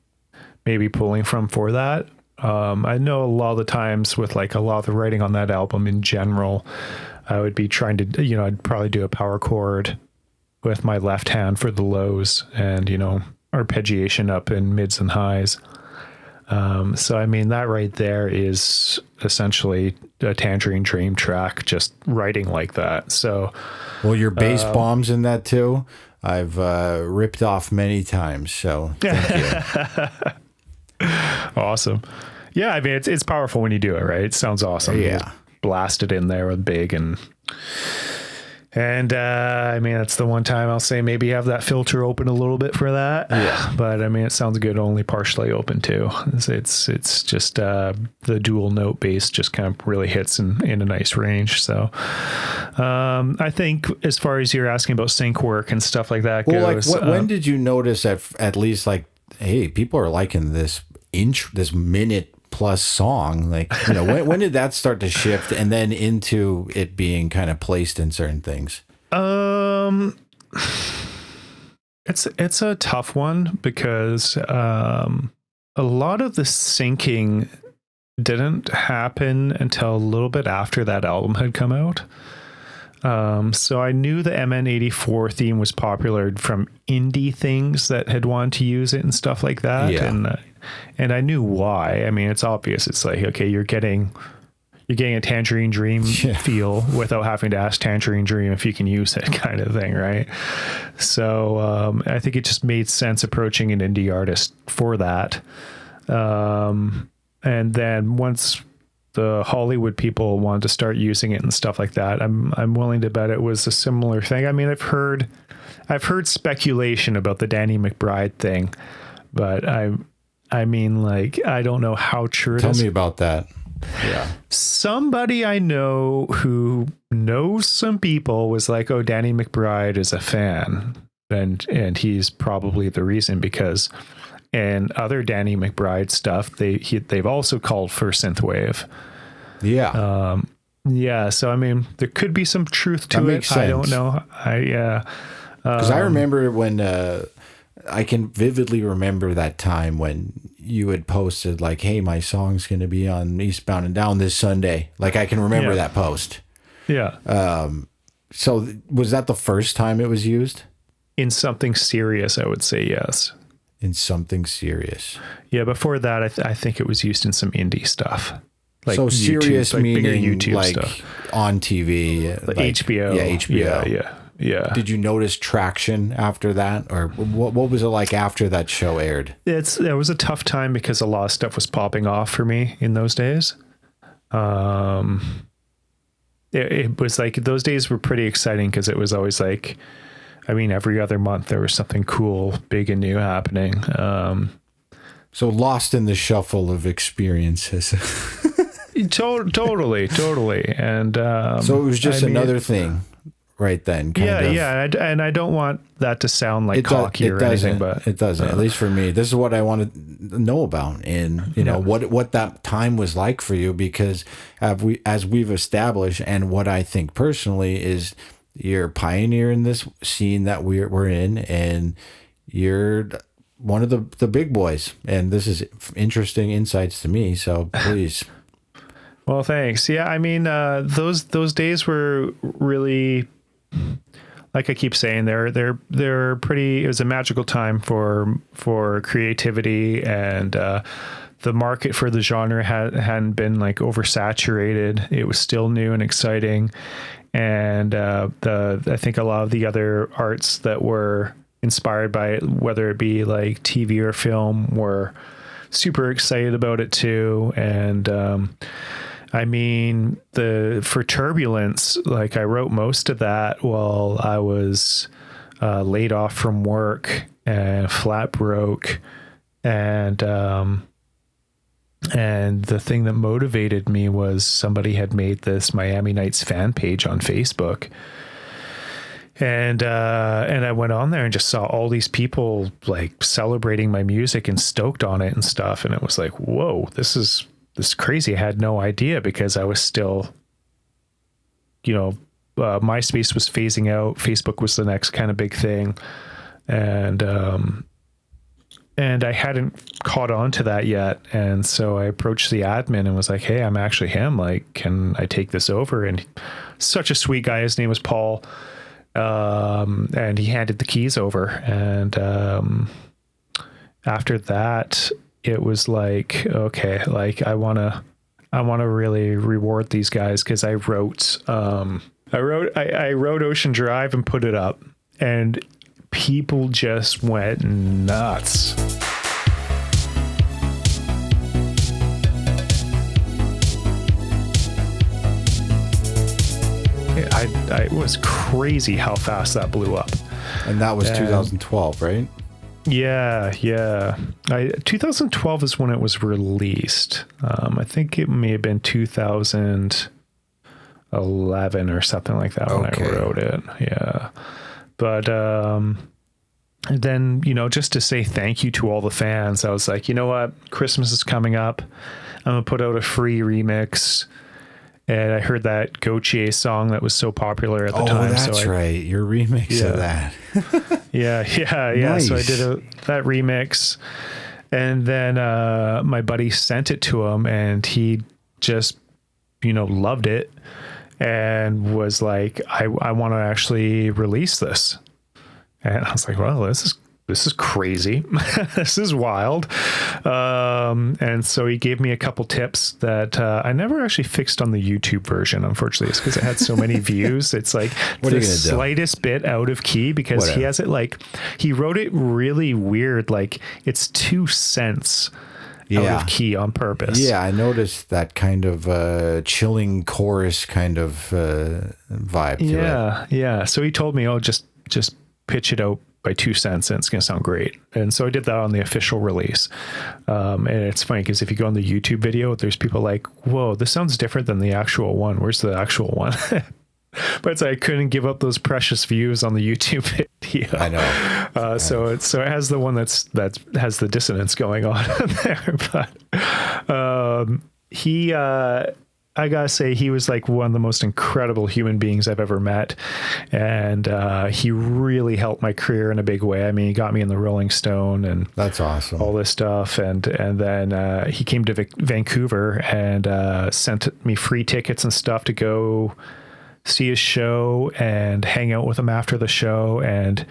maybe pulling from for that. I know a lot of the times with like a lot of the writing on that album in general, I would be trying to, I'd probably do a power chord with my left hand for the lows and, arpeggiation up in mids and highs. So, I mean, that right there is essentially a Tangerine Dream track, just writing like that. So, well, your bass bombs in that too, I've ripped off many times. So thank you. Awesome. Yeah, I mean, it's powerful when you do it, right? It sounds awesome. Yeah. You blast it in there with big and I mean, that's the one time I'll say maybe have that filter open a little bit for that. Yeah. But I mean, it sounds good only partially open too. It's just the dual note bass just kind of really hits in a nice range. So I think as far as you're asking about sync work and stuff like that goes. Like when did you notice at least like, hey, people are liking this minute plus song? Like, when did that start to shift and then into it being kind of placed in certain things? It's a tough one because a lot of the syncing didn't happen until a little bit after that album had come out. So I knew the MN84 theme was popular from indie things that had wanted to use it and stuff like that. Yeah. And I knew why. I mean, it's obvious. It's like, okay, you're getting a Tangerine Dream feel without having to ask Tangerine Dream if you can use it, kind of thing, right? So I think it just made sense approaching an indie artist for that. And then once the Hollywood people wanted to start using it and stuff like that, I'm willing to bet it was a similar thing. I mean, I've heard speculation about the Danny McBride thing, but I mean, like, I don't know how true it is. Tell me about that. Yeah. Somebody I know who knows some people was like, oh, Danny McBride is a fan. And he's probably the reason, because in other Danny McBride stuff, they've also called for synthwave. Yeah. Yeah. So, I mean, there could be some truth to it. I don't know. Because I remember when, I can vividly remember that time when you had posted like, hey, my song's going to be on Eastbound and Down this Sunday. Like, I can remember that post. Yeah. So was that the first time it was used? In something serious, I would say yes. In something serious. Yeah. Before that, I think it was used in some indie stuff. Like so YouTube, serious like meaning bigger YouTube like stuff. On TV. Like HBO. Yeah, HBO. Yeah. Did you notice traction after that, or what was it like after that show aired? It was a tough time because a lot of stuff was popping off for me in those days. It was like, those days were pretty exciting because it was always like, I mean, every other month there was something cool, big and new happening. So lost in the shuffle of experiences. Totally. And so it was just another thing. Right then. Yeah. And I don't want that to sound like cocky or anything, but it doesn't. At least for me, this is what I want to know about, and know what that time was like for you, because as we've established, and what I think personally is, you're a pioneer in this scene that we're in, and you're one of the big boys, and this is interesting insights to me. So please. Well, thanks. Yeah, I mean, those days were really, like I keep saying, they're pretty. It was a magical time for creativity, and the market for the genre hadn't been like oversaturated. It was still new and exciting, and I think a lot of the other arts that were inspired by it, whether it be like TV or film, were super excited about it too, and. I mean, for Turbulence, like I wrote most of that while I was laid off from work and flat broke, and the thing that motivated me was somebody had made this Miami Nights fan page on Facebook, and I went on there and just saw all these people like celebrating my music and stoked on it and stuff, and it was like, whoa, this is crazy. I had no idea, because I was still, MySpace was phasing out. Facebook was the next kind of big thing. And I hadn't caught on to that yet. And so I approached the admin and was like, hey, I'm actually him. Like, can I take this over? And such a sweet guy. His name was Paul. And he handed the keys over. And after that, it was like, okay, like I want to really reward these guys, because I wrote Ocean Drive and put it up, and people just went nuts. It was crazy how fast that blew up. And that was 2012, right? Yeah. 2012 is when it was released. I think it may have been 2011 or something like that when I wrote it. Yeah. But then, just to say thank you to all the fans, I was like, you know what? Christmas is coming up. I'm going to put out a free remix. And I heard that Gotye song that was so popular at the time. Oh, that's right. Your remix of that. Yeah. Nice. So I did that remix, and then my buddy sent it to him, and he just, loved it and was like, I want to actually release this. And I was like, well, this is crazy. This is wild. And so he gave me a couple tips that I never actually fixed on the YouTube version, unfortunately. It's because it had so many views. It's like the slightest bit out of key, because he has it like, he wrote it really weird. Like it's 2 cents out of key on purpose. Yeah, I noticed that kind of chilling chorus kind of vibe to it. Yeah. So he told me, just pitch it out by 2 cents and it's going to sound great. And so I did that on the official release. And it's funny because if you go on the YouTube video, there's people like, whoa, this sounds different than the actual one. Where's the actual one? But it's like, I couldn't give up those precious views on the YouTube video. I know. So it has the one that has the dissonance going on there. But I gotta say, he was like one of the most incredible human beings I've ever met. And he really helped my career in a big way. I mean, he got me in the Rolling Stone and that's awesome. All this stuff. And then he came to Vancouver and sent me free tickets and stuff to go see his show and hang out with him after the show. And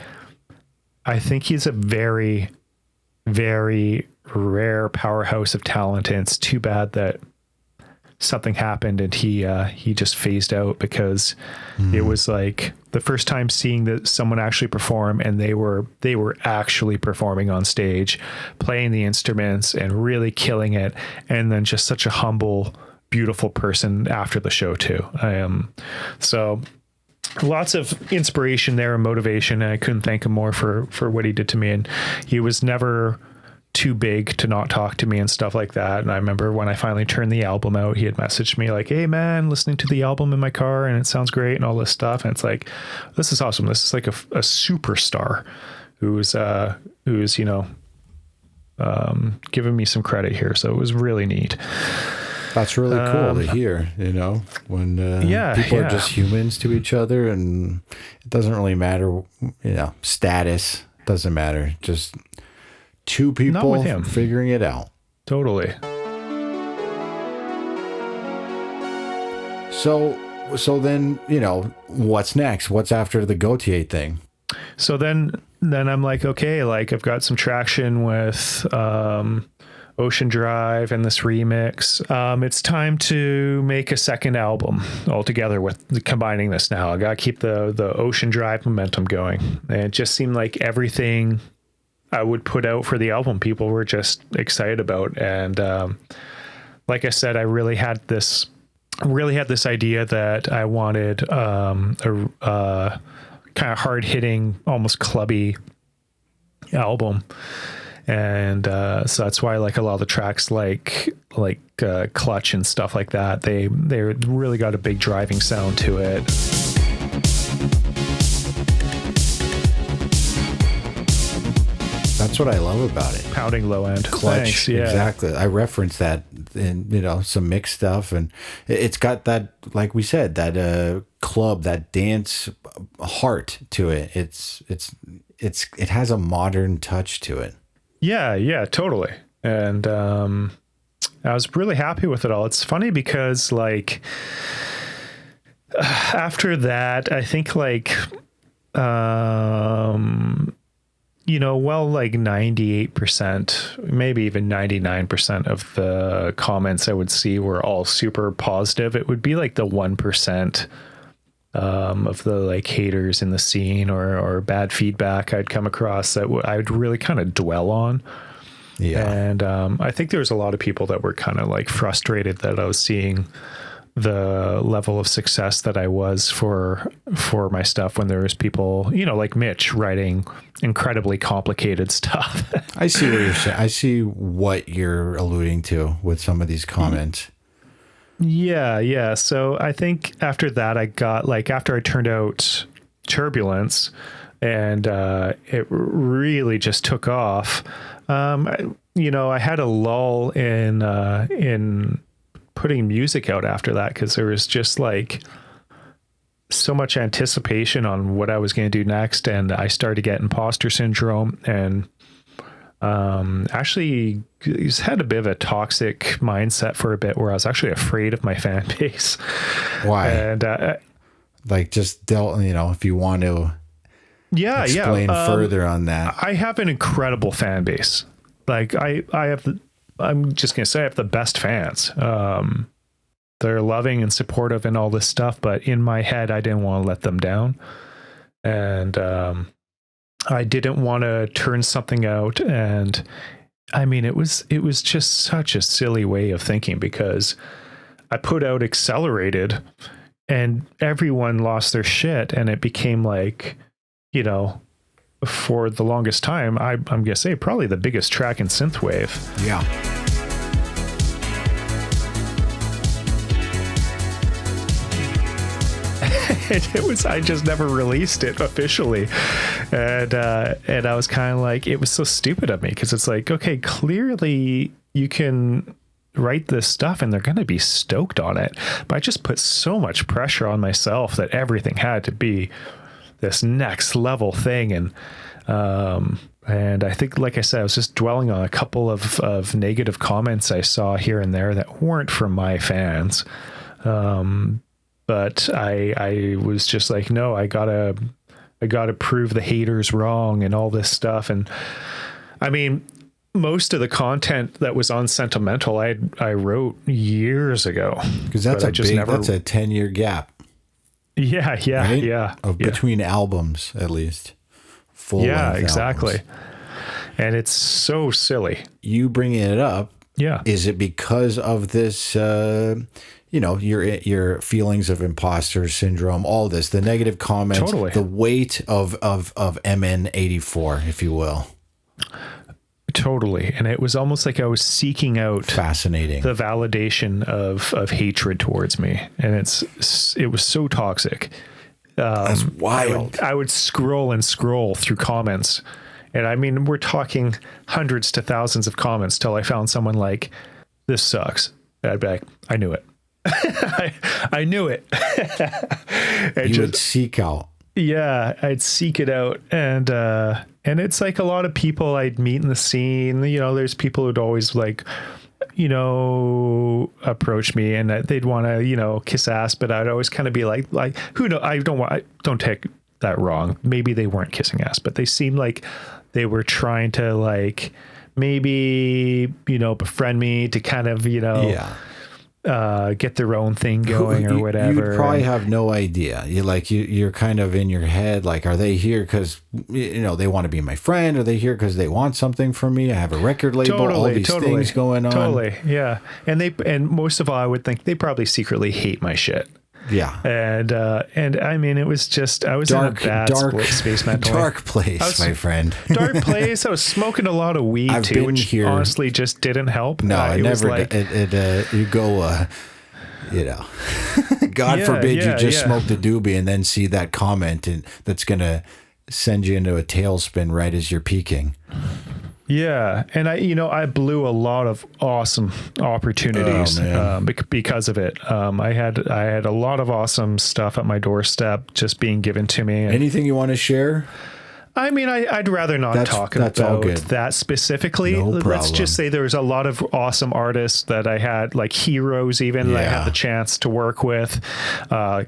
I think he's a very, very rare powerhouse of talent. And it's too bad that something happened and he just phased out, because it was like the first time seeing that someone actually perform, and they were actually performing on stage, playing the instruments and really killing it. And then just such a humble, beautiful person after the show too. So lots of inspiration there and motivation. And I couldn't thank him more for what he did to me. And he was never too big to not talk to me and stuff like that. And I remember when I finally turned the album out, he had messaged me like, hey man, listening to the album in my car and it sounds great and all this stuff. And it's like, this is awesome. This is like a superstar who's giving me some credit here. So it was really neat. That's really cool to hear, when people are just humans to each other, and it doesn't really matter, status doesn't matter. Just two people figuring it out. Totally. So then, what's next? What's after the Gotye thing? So then I'm like, okay, like I've got some traction with Ocean Drive and this remix. It's time to make a second album altogether with combining this now. I gotta keep the Ocean Drive momentum going. And it just seemed like everything I would put out for the album, people were just excited about. And like I said, I really had this idea that I wanted a kind of hard hitting, almost clubby album. And so that's why I like a lot of the tracks like Clutch and stuff like that. They really got a big driving sound to it. That's what I love about it. Pounding low end. Clutch. Thanks, yeah. Exactly. I referenced that in, some mixed stuff, and it's got that, like we said, that club, that dance heart to it. It has a modern touch to it. Yeah, totally. And I was really happy with it all. It's funny because like after that, I think like well, like 98%, maybe even 99% of the comments I would see were all super positive. It would be like the 1% of the like haters in the scene or bad feedback I'd come across that I would really kind of dwell on. Yeah. And I think there was a lot of people that were kind of like frustrated that I was seeing the level of success that I was for my stuff when there was people, like Mitch writing incredibly complicated stuff. I see what you're saying. I see what you're alluding to with some of these comments. Yeah. So I think after that, I got like, after I turned out Turbulence and it really just took off. I had a lull in putting music out after that, because there was just like so much anticipation on what I was going to do next, and I started to get imposter syndrome, and actually had a bit of a toxic mindset for a bit where I was actually afraid of my fan base. Why? And like just if you want to explain further on that. I have an incredible fan base. Like I'm just going to say I have the best fans. They're loving and supportive and all this stuff, but in my head, I didn't want to let them down. And I didn't want to turn something out. And I mean, it was just such a silly way of thinking, because I put out Accelerated and everyone lost their shit. And it became like, for the longest time, I'm going to say probably the biggest track in synthwave. Yeah. I just never released it officially. And I was kind of like, it was so stupid of me, because it's like, okay, clearly you can write this stuff and they're going to be stoked on it. But I just put so much pressure on myself that everything had to be this next level thing. And I think, like I said, I was just dwelling on a couple of negative comments I saw here and there that weren't from my fans. But I was just like, no, I gotta prove the haters wrong and all this stuff. And I mean, most of the content that was on Sentimental, I wrote years ago, because that's a 10-year gap. Yeah. Right? Yeah. Between albums, at least. Yeah, exactly. Albums. And it's so silly. You bringing it up. Yeah. Is it because of this, your feelings of imposter syndrome, all this, the negative comments, totally. The weight of MN84, if you will. Totally. And it was almost like I was seeking out the validation of hatred towards me. And it was so toxic. That's wild. I would scroll through comments. And I mean, we're talking hundreds to thousands of comments till I found someone like, this sucks. And I'd be like, I knew it. I knew it. You would seek out. Yeah, I'd seek it out. And it's like a lot of people I'd meet in the scene, there's people who'd always like, approach me and they'd want to, kiss ass, but I'd always kind of be like, who knows? Don't take that wrong. Maybe they weren't kissing ass, but they seemed like they were trying to like, maybe, befriend me to kind of, get their own thing going or whatever. You probably have no idea. You're kind of in your head, like, are they here because they want to be my friend? Are they here because they want something from me? I have a record label, all these things going on. Totally, yeah. And most of all, I would think they probably secretly hate my shit. Yeah. And I mean, it was just, I was in a bad space mentally. Dark place, my friend. Dark place. I was smoking a lot of weed too, which honestly just didn't help. No, I never, you go, God forbid you just smoked a doobie and then see that comment and that's going to send you into a tailspin right as you're peaking. Yeah. And I blew a lot of awesome opportunities because of it. I had a lot of awesome stuff at my doorstep just being given to me. Anything you want to share? I mean, I'd rather not talk that's all about good. that specifically. No Let's problem. just say there's a lot of awesome artists that I had, like heroes even, that I had the chance to work with,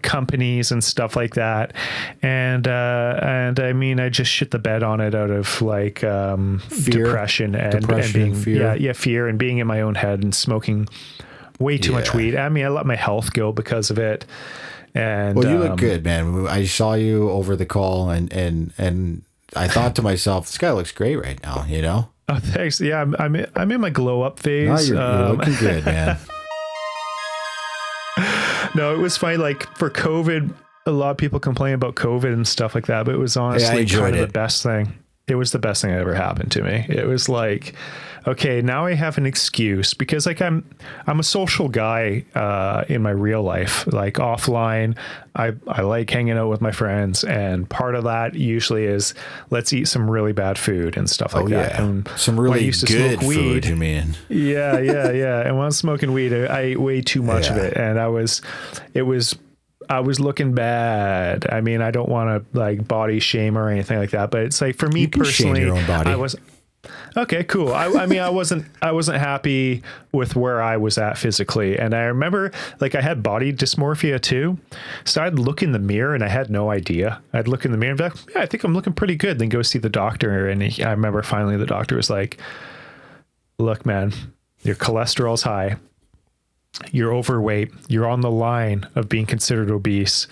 companies and stuff like that. And I mean, I just shit the bed on it out of like depression and being fear. fear and being in my own head and smoking way too much weed. I mean, I let my health go because of it. And well, you look good, man. I saw you over the call, and I thought to myself, this guy looks great right now, you know? Oh, thanks. Yeah, I'm in my glow up phase. No, you're looking good, man. No, it was funny. Like for COVID, a lot of people complain about COVID and stuff like that, but it was honestly kind of the best thing. It was the best thing that ever happened to me. It was like, okay, now I have an excuse because like I'm a social guy in my real life. Like offline, I like hanging out with my friends, and part of that usually is let's eat some really bad food and stuff like that. And some really good food, you mean? Yeah. And when I was smoking weed, I ate way too much of it, and I was looking bad. I mean, I don't want to like body shame or anything like that, but it's like for me you can personally, shame your own body. I was okay, cool. I mean, I wasn't happy with where I was at physically. And I remember like I had body dysmorphia too. So I'd look in the mirror and I had no idea. I'd look in the mirror and be like, yeah, I think I'm looking pretty good. Then go see the doctor. And I remember finally the doctor was like, look, man, your cholesterol's high. You're overweight. You're on the line of being considered obese.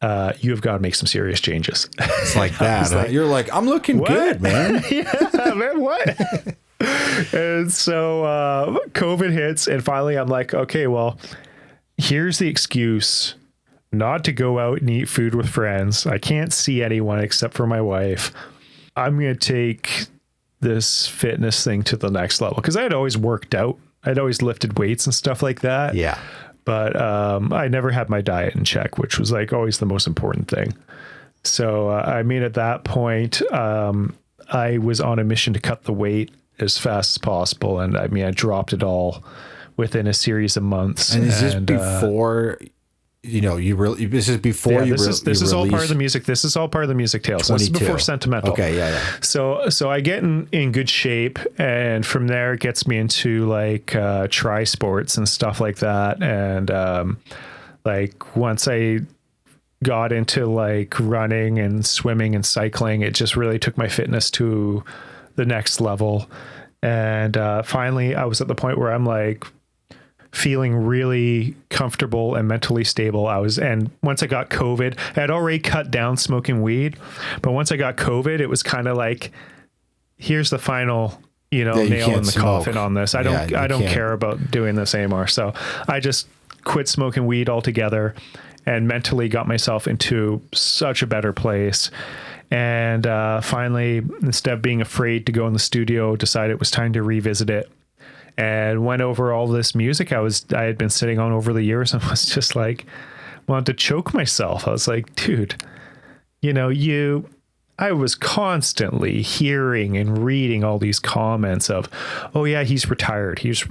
You have got to make some serious changes. It's like that. Huh? You're like, I'm looking good, man. Yeah, man, what? And so COVID hits, and finally I'm like, okay, well, here's the excuse not to go out and eat food with friends. I can't see anyone except for my wife. I'm going to take this fitness thing to the next level because I had always worked out. I'd always lifted weights and stuff like that. Yeah. But I never had my diet in check, which was like always the most important thing. So, I mean, at that point, I was on a mission to cut the weight as fast as possible. And I mean, I dropped it all within a series of months. And is this before, this is before this is all part of the music. This is all part of the music tale. So this is before Sentimental. Okay. Yeah. So I get in good shape, and from there it gets me into like tri sports and stuff like that. And like once I got into like running and swimming and cycling, it just really took my fitness to the next level. And finally I was at the point where I'm like feeling really comfortable and mentally stable. And once I got COVID, I had already cut down smoking weed, but once I got COVID, it was kind of like, here's the final, nail in the coffin on this. I don't care about doing this anymore. So I just quit smoking weed altogether and mentally got myself into such a better place. And finally, instead of being afraid to go in the studio, decided it was time to revisit it. And went over all this music I had been sitting on over the years, and was just like, wanted to choke myself. I was like, dude, I was constantly hearing and reading all these comments of, oh yeah, he's retired. He's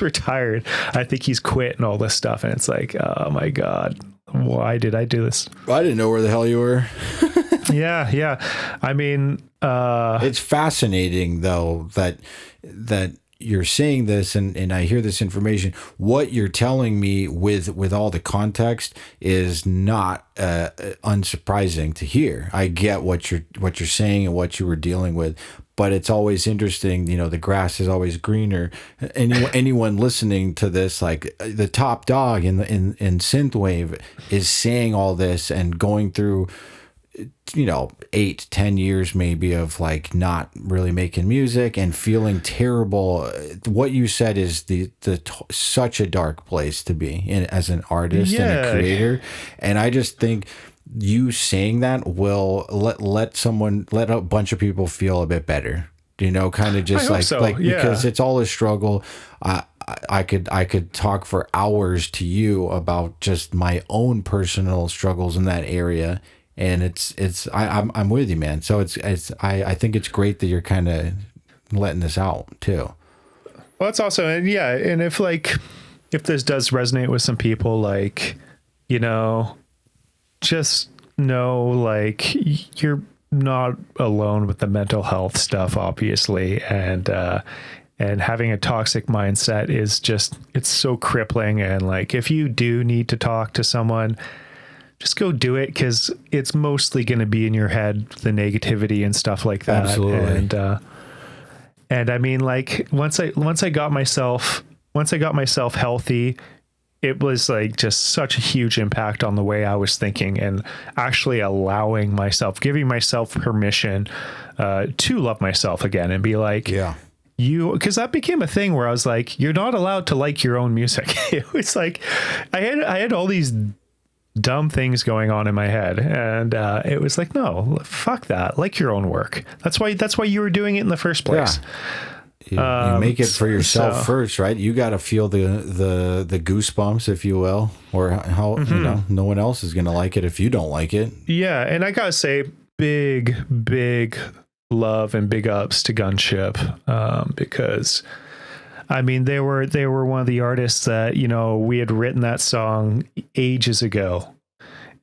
retired. I think he's quit and all this stuff. And it's like, oh my God, why did I do this? I didn't know where the hell you were. Yeah. I mean, it's fascinating though, that you're saying this and I hear this information. What you're telling me with all the context is not unsurprising to hear. I get what you're saying and what you were dealing with, but it's always interesting. The grass is always greener. Anyone listening to this, like the top dog in synthwave, is saying all this and going through 8-10 years maybe of like not really making music and feeling terrible. What you said is such a dark place to be in as an artist and a creator. And I just think you saying that will let a bunch of people feel a bit better, kind of just because it's all a struggle. I could talk for hours to you about just my own personal struggles in that area. And I'm with you, man. So I think it's great that you're kind of letting this out too. Well, it's also, and if this does resonate with some people, like, just know, like, not alone with the mental health stuff, obviously, and having a toxic mindset is just, it's so crippling. And like, if you do need to talk to someone, just go do it, because it's mostly going to be in your head, the negativity and stuff like that. Absolutely. And I mean, like, once I got myself healthy, it was like just such a huge impact on the way I was thinking, and actually giving myself permission to love myself again and be like, yeah. Because that became a thing where I was like, you're not allowed to like your own music. It was like, I had all these dumb things going on in my head, and it was like, no, fuck that. Like your own work. That's why you were doing it in the first place. Yeah. You make it for yourself first, right? You got to feel the goosebumps, if you will, or how, you know, no one else is going to like it if you don't like it. Yeah. And I got to say, big love and big ups to Gunship, because I mean, they were one of the artists that, you know, we had written that song ages ago,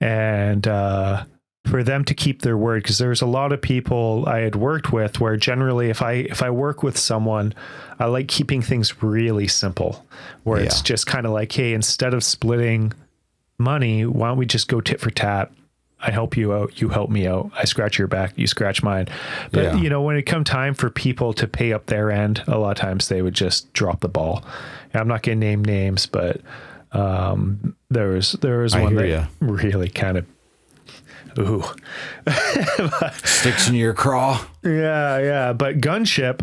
and for them to keep their word, because there's a lot of people I had worked with where generally if I work with someone, I like keeping things really simple, where it's just kind of like, hey, instead of splitting money, why don't we just go tit for tat? I help you out, you help me out. I scratch your back, you scratch mine. But you know, when it come time for people to pay up their end, a lot of times they would just drop the ball. And I'm not going to name names, but there was one that really kind of sticks in your craw. Yeah. But Gunship,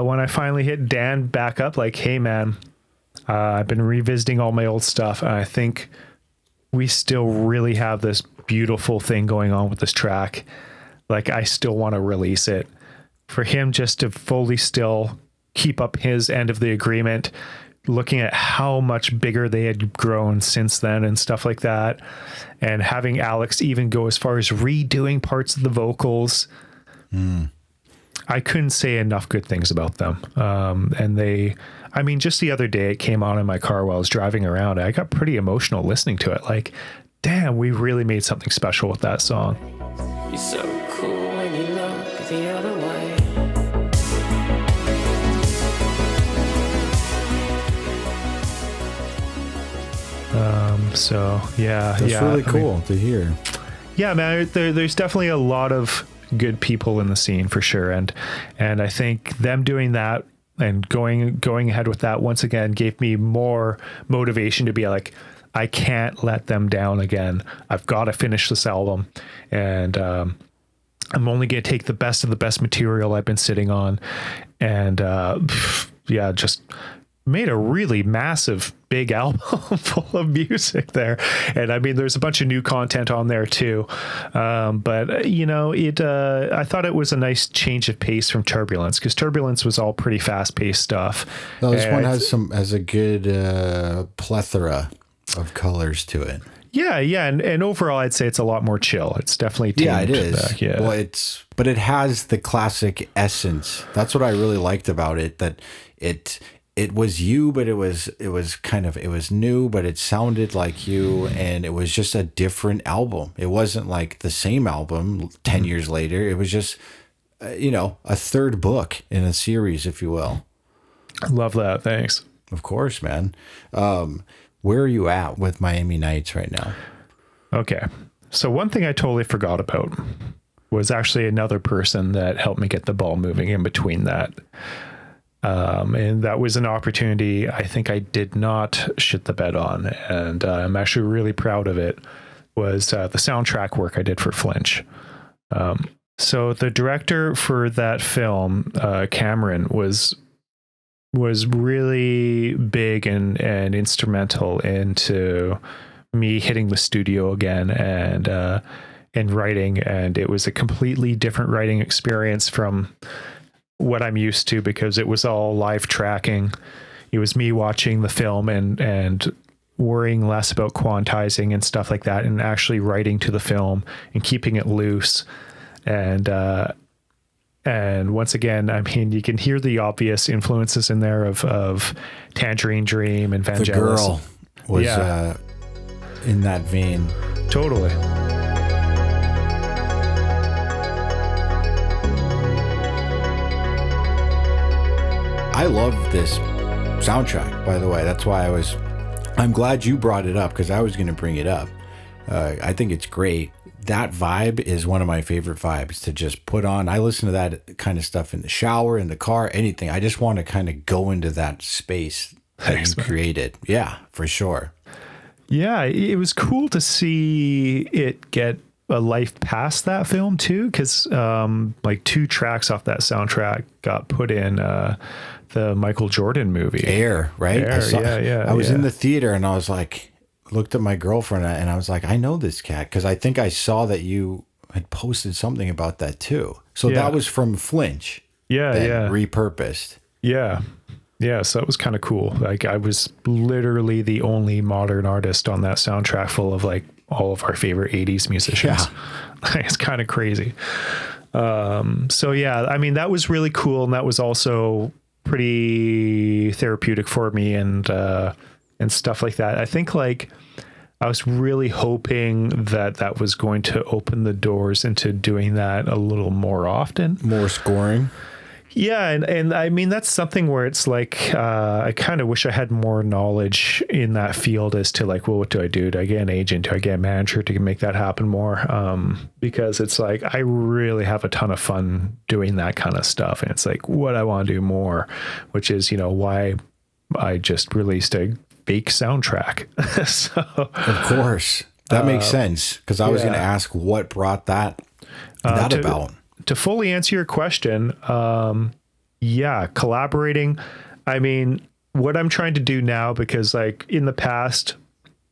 when I finally hit Dan back up, like, hey man, I've been revisiting all my old stuff, and I think we still really have this beautiful thing going on with this track. Like, I still want to release it. For him just to fully still keep up his end of the agreement, looking at how much bigger they had grown since then and stuff like that, and having Alex even go as far as redoing parts of the vocals. I couldn't say enough good things about them. And I mean, just the other day it came on in my car while I was driving around. I got pretty emotional listening to it. Like, damn, we really made something special with that song. You're so cool when you look the other way. So yeah, that's really cool to hear. Yeah, man, there's definitely a lot of good people in the scene for sure, and I think them doing that and going ahead with that once again gave me more motivation to be like, I can't let them down again. I've got to finish this album, and I'm only going to take the best of the best material I've been sitting on, and just made a really massive big album full of music there. And I mean, there's a bunch of new content on there too. But you know, I thought it was a nice change of pace from Turbulence, because Turbulence was all pretty fast paced stuff. No, this one has a good plethora of colors to it. Yeah. And overall I'd say it's a lot more chill. It's definitely tamed. Yeah, it is. Well, but it has the classic essence. That's what I really liked about it, that it was you, but it was new, but it sounded like you, and it was just a different album. It wasn't like the same album 10 years later. It was just, a third book in a series, if you will. I love that. Thanks. Of course, man. Where are you at with Miami Nights right now? Okay. So one thing I totally forgot about was actually another person that helped me get the ball moving in between that. And that was an opportunity I think I did not shit the bed on, and I'm actually really proud of it, was the soundtrack work I did for Flinch. So the director for that film, Cameron, was really big and instrumental into me hitting the studio again and writing, and it was a completely different writing experience from what I'm used to, because it was all live tracking. It was me watching the film and worrying less about quantizing and stuff like that, and actually writing to the film and keeping it loose. And once again, I mean, you can hear the obvious influences in there of Tangerine Dream and Vangelis. The Girl was in that vein. Totally. I love this soundtrack, by the way. That's why I'm glad you brought it up, because I was going to bring it up. I think it's great. That vibe is one of my favorite vibes to just put on. I listen to that kind of stuff in the shower, in the car, anything. I just want to kind of go into that space that you created. Yeah, for sure. Yeah, it was cool to see it get a life past that film too, because like 2 tracks off that soundtrack got put in the Michael Jordan movie Air, right? Air, I was in the theater and I was like, looked at my girlfriend and I was like, I know this cat, because I think I saw that you had posted something about that too. So that was from Flinch. Repurposed. Yeah, so it was kind of cool. Like, I was literally the only modern artist on that soundtrack, full of like all of our favorite 80s musicians. Yeah. It's kind of crazy. So yeah, I mean, that was really cool, and that was also pretty therapeutic for me, and stuff like that. I think, like, I was really hoping that was going to open the doors into doing that a little more often. More scoring. Yeah, and I mean, that's something where it's like, I kind of wish I had more knowledge in that field as to like, well, what do I do? Do I get an agent? Do I get a manager to make that happen more? Because it's like, I really have a ton of fun doing that kind of stuff. And it's like, what I want to do more, which is, you know, why I just released a fake soundtrack. So, of course, that makes sense, because I was going to ask what brought that about. To fully answer your question, collaborating. I mean, what I'm trying to do now, because like in the past,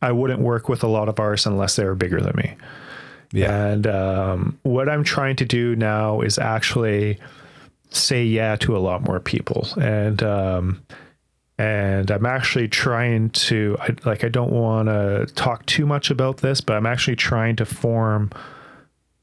I wouldn't work with a lot of artists unless they were bigger than me. Yeah. And what I'm trying to do now is actually say yeah to a lot more people. And I'm actually trying to, I don't want to talk too much about this, but I'm actually trying to form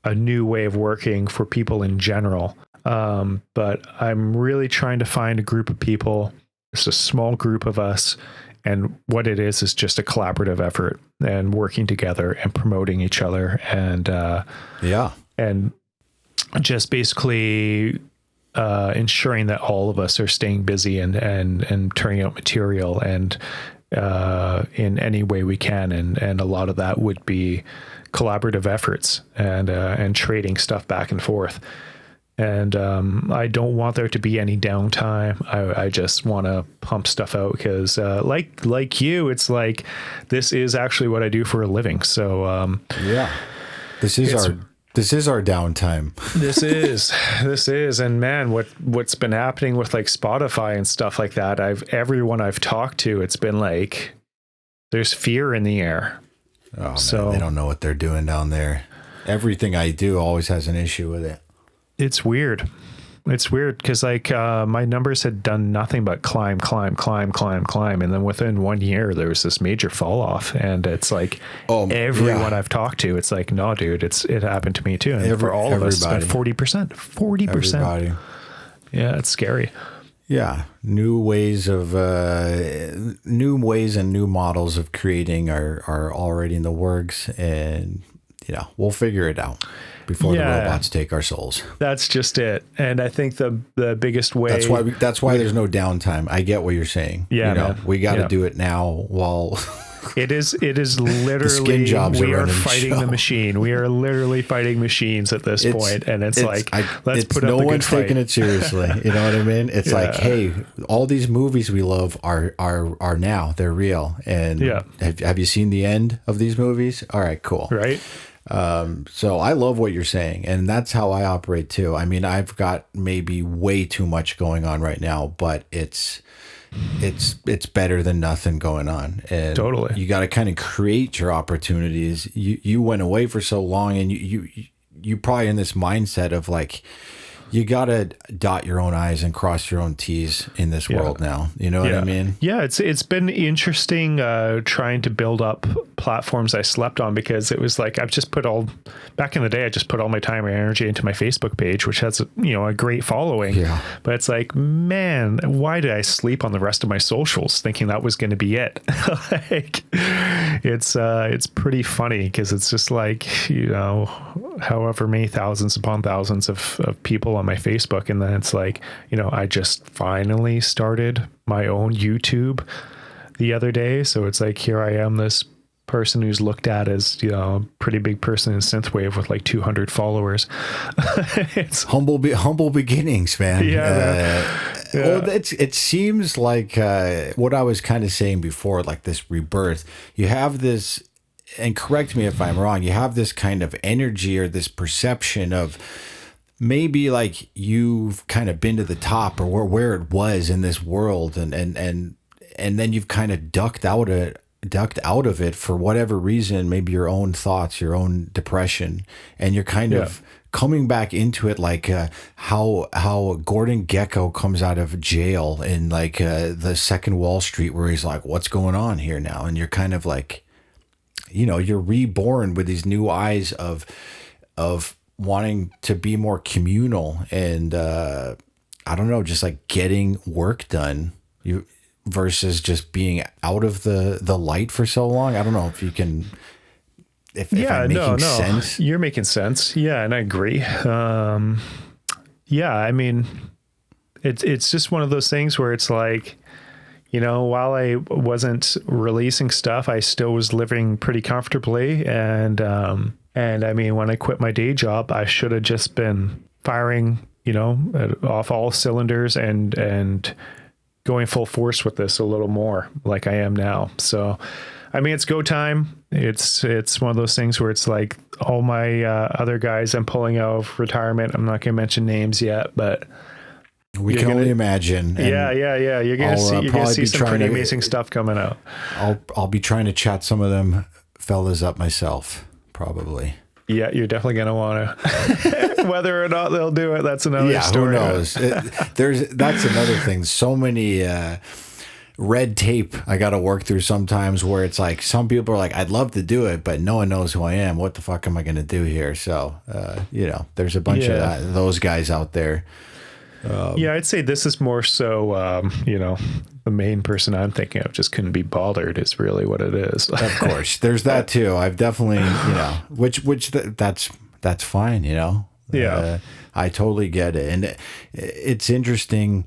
a new way of working for people in general. But I'm really trying to find a group of people. It's a small group of us. And what it is just a collaborative effort and working together and promoting each other. And, and just basically, ensuring that all of us are staying busy and turning out material and, in any way we can. And a lot of that would be collaborative efforts and trading stuff back and forth. And I don't want there to be any downtime. I just want to pump stuff out because like you, it's like, this is actually what I do for a living. So this is our downtime. This is. And man, what's been happening with like Spotify and stuff like that, everyone I've talked to, it's been like, there's fear in the air. Oh, so man, they don't know what they're doing down there. Everything I do always has an issue with it. It's weird. It's weird because like my numbers had done nothing but climb. And then within 1 year, there was this major fall off. And it's like everyone I've talked to, it's like, no, dude, it happened to me too. And for all of us, it's been 40%. 40%. Everybody. Yeah, it's scary. Yeah, new ways and new models of creating are already in the works, and we'll figure it out before the robots take our souls. That's just it. And I think the biggest way that's why there's no downtime. I get what you're saying. Yeah, we got to do it now while. It is literally, skin jobs we are fighting the machine. We are literally fighing machines at this point. And let's put up the good fight. No one's taking it seriously. You know what I mean? It's like, hey, all these movies we love are now, they're real. And have you seen the end of these movies? All right, cool. Right. So I love what you're saying, and that's how I operate too. I mean, I've got maybe way too much going on right now, but it's better than nothing going on. And totally, you got to kind of create your opportunities. You went away for so long, and you probably in this mindset of like, you got to dot your own I's and cross your own T's in this world now. You know what I mean? Yeah, it's been interesting trying to build up platforms I slept on, because it was like, back in the day, I just put all my time and energy into my Facebook page, which has a great following. Yeah. But it's like, man, why did I sleep on the rest of my socials thinking that was going to be it? Like, it's pretty funny because it's just like, however many thousands upon thousands of people on my Facebook. And then it's like, I just finally started my own YouTube the other day. So it's like, here I am, this person who's looked at as, a pretty big person in synthwave with like 200 followers. It's humble beginnings, man. Yeah. Well, it seems like what I was kind of saying before, like this rebirth. You have this, and correct me if I'm wrong, you have this kind of energy or this perception of maybe like you've kind of been to the top or where it was in this world, and then you've kind of ducked out of it for whatever reason, maybe your own thoughts, your own depression, and you're kind of coming back into it, like how Gordon Gekko comes out of jail in like the Second Wall Street, where he's like, what's going on here now? And you're kind of like, you're reborn with these new eyes of wanting to be more communal and I don't know, just like getting work done. Versus just being out of the light for so long. I don't know if you can, if I'm making sense. You're making sense. Yeah, and I agree. Yeah, I mean, it's just one of those things where it's like, while I wasn't releasing stuff, I still was living pretty comfortably. And I mean, when I quit my day job, I should have just been firing, off all cylinders and going full force with this a little more like I am now. So, I mean, it's go time. It's one of those things where it's like all my other guys I'm pulling out of retirement. I'm not going to mention names yet, but we can only imagine. Yeah. You're going to see some pretty amazing stuff coming out. I'll be trying to chat some of them fellas up myself, probably. Yeah, you're definitely going to want to. Whether or not they'll do it, that's another story. Who knows? That's another thing. So many red tape I got to work through sometimes, where it's like some people are like, I'd love to do it, but no one knows who I am. What the fuck am I going to do here? So, there's a bunch of those guys out there. I'd say this is more so, the main person I'm thinking of just couldn't be bothered is really what it is. Of course. There's that too. I've definitely, that's fine, Yeah. I totally get it. And it's interesting,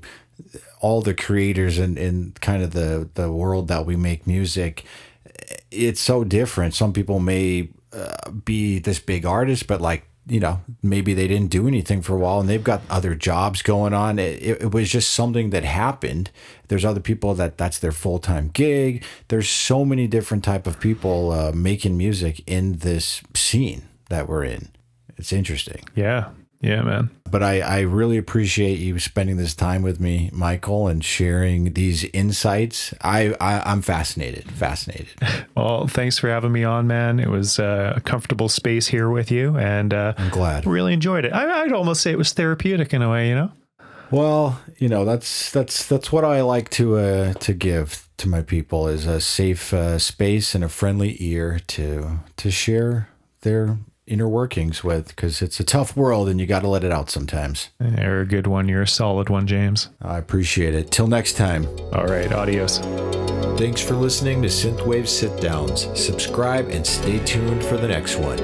all the creators in kind of the world that we make music, it's so different. Some people may be this big artist, but like, maybe they didn't do anything for a while and they've got other jobs going on. It was just something that happened. There's other people that's their full-time gig. There's so many different type of people making music in this scene that we're in. It's interesting. Yeah, man. But I really appreciate you spending this time with me, Michael, and sharing these insights. I'm fascinated. Well, thanks for having me on, man. It was a comfortable space here with you, and I'm glad. Really enjoyed it. I'd almost say it was therapeutic in a way, Well, that's what I like to give to my people, is a safe space and a friendly ear to share their inner workings with, because it's a tough world and you got to let it out sometimes. You're a good one. You're a solid one, James. I appreciate it. Till next time. All right. Adios. Thanks for listening to Synthwave Sit Downs. Subscribe and stay tuned for the next one.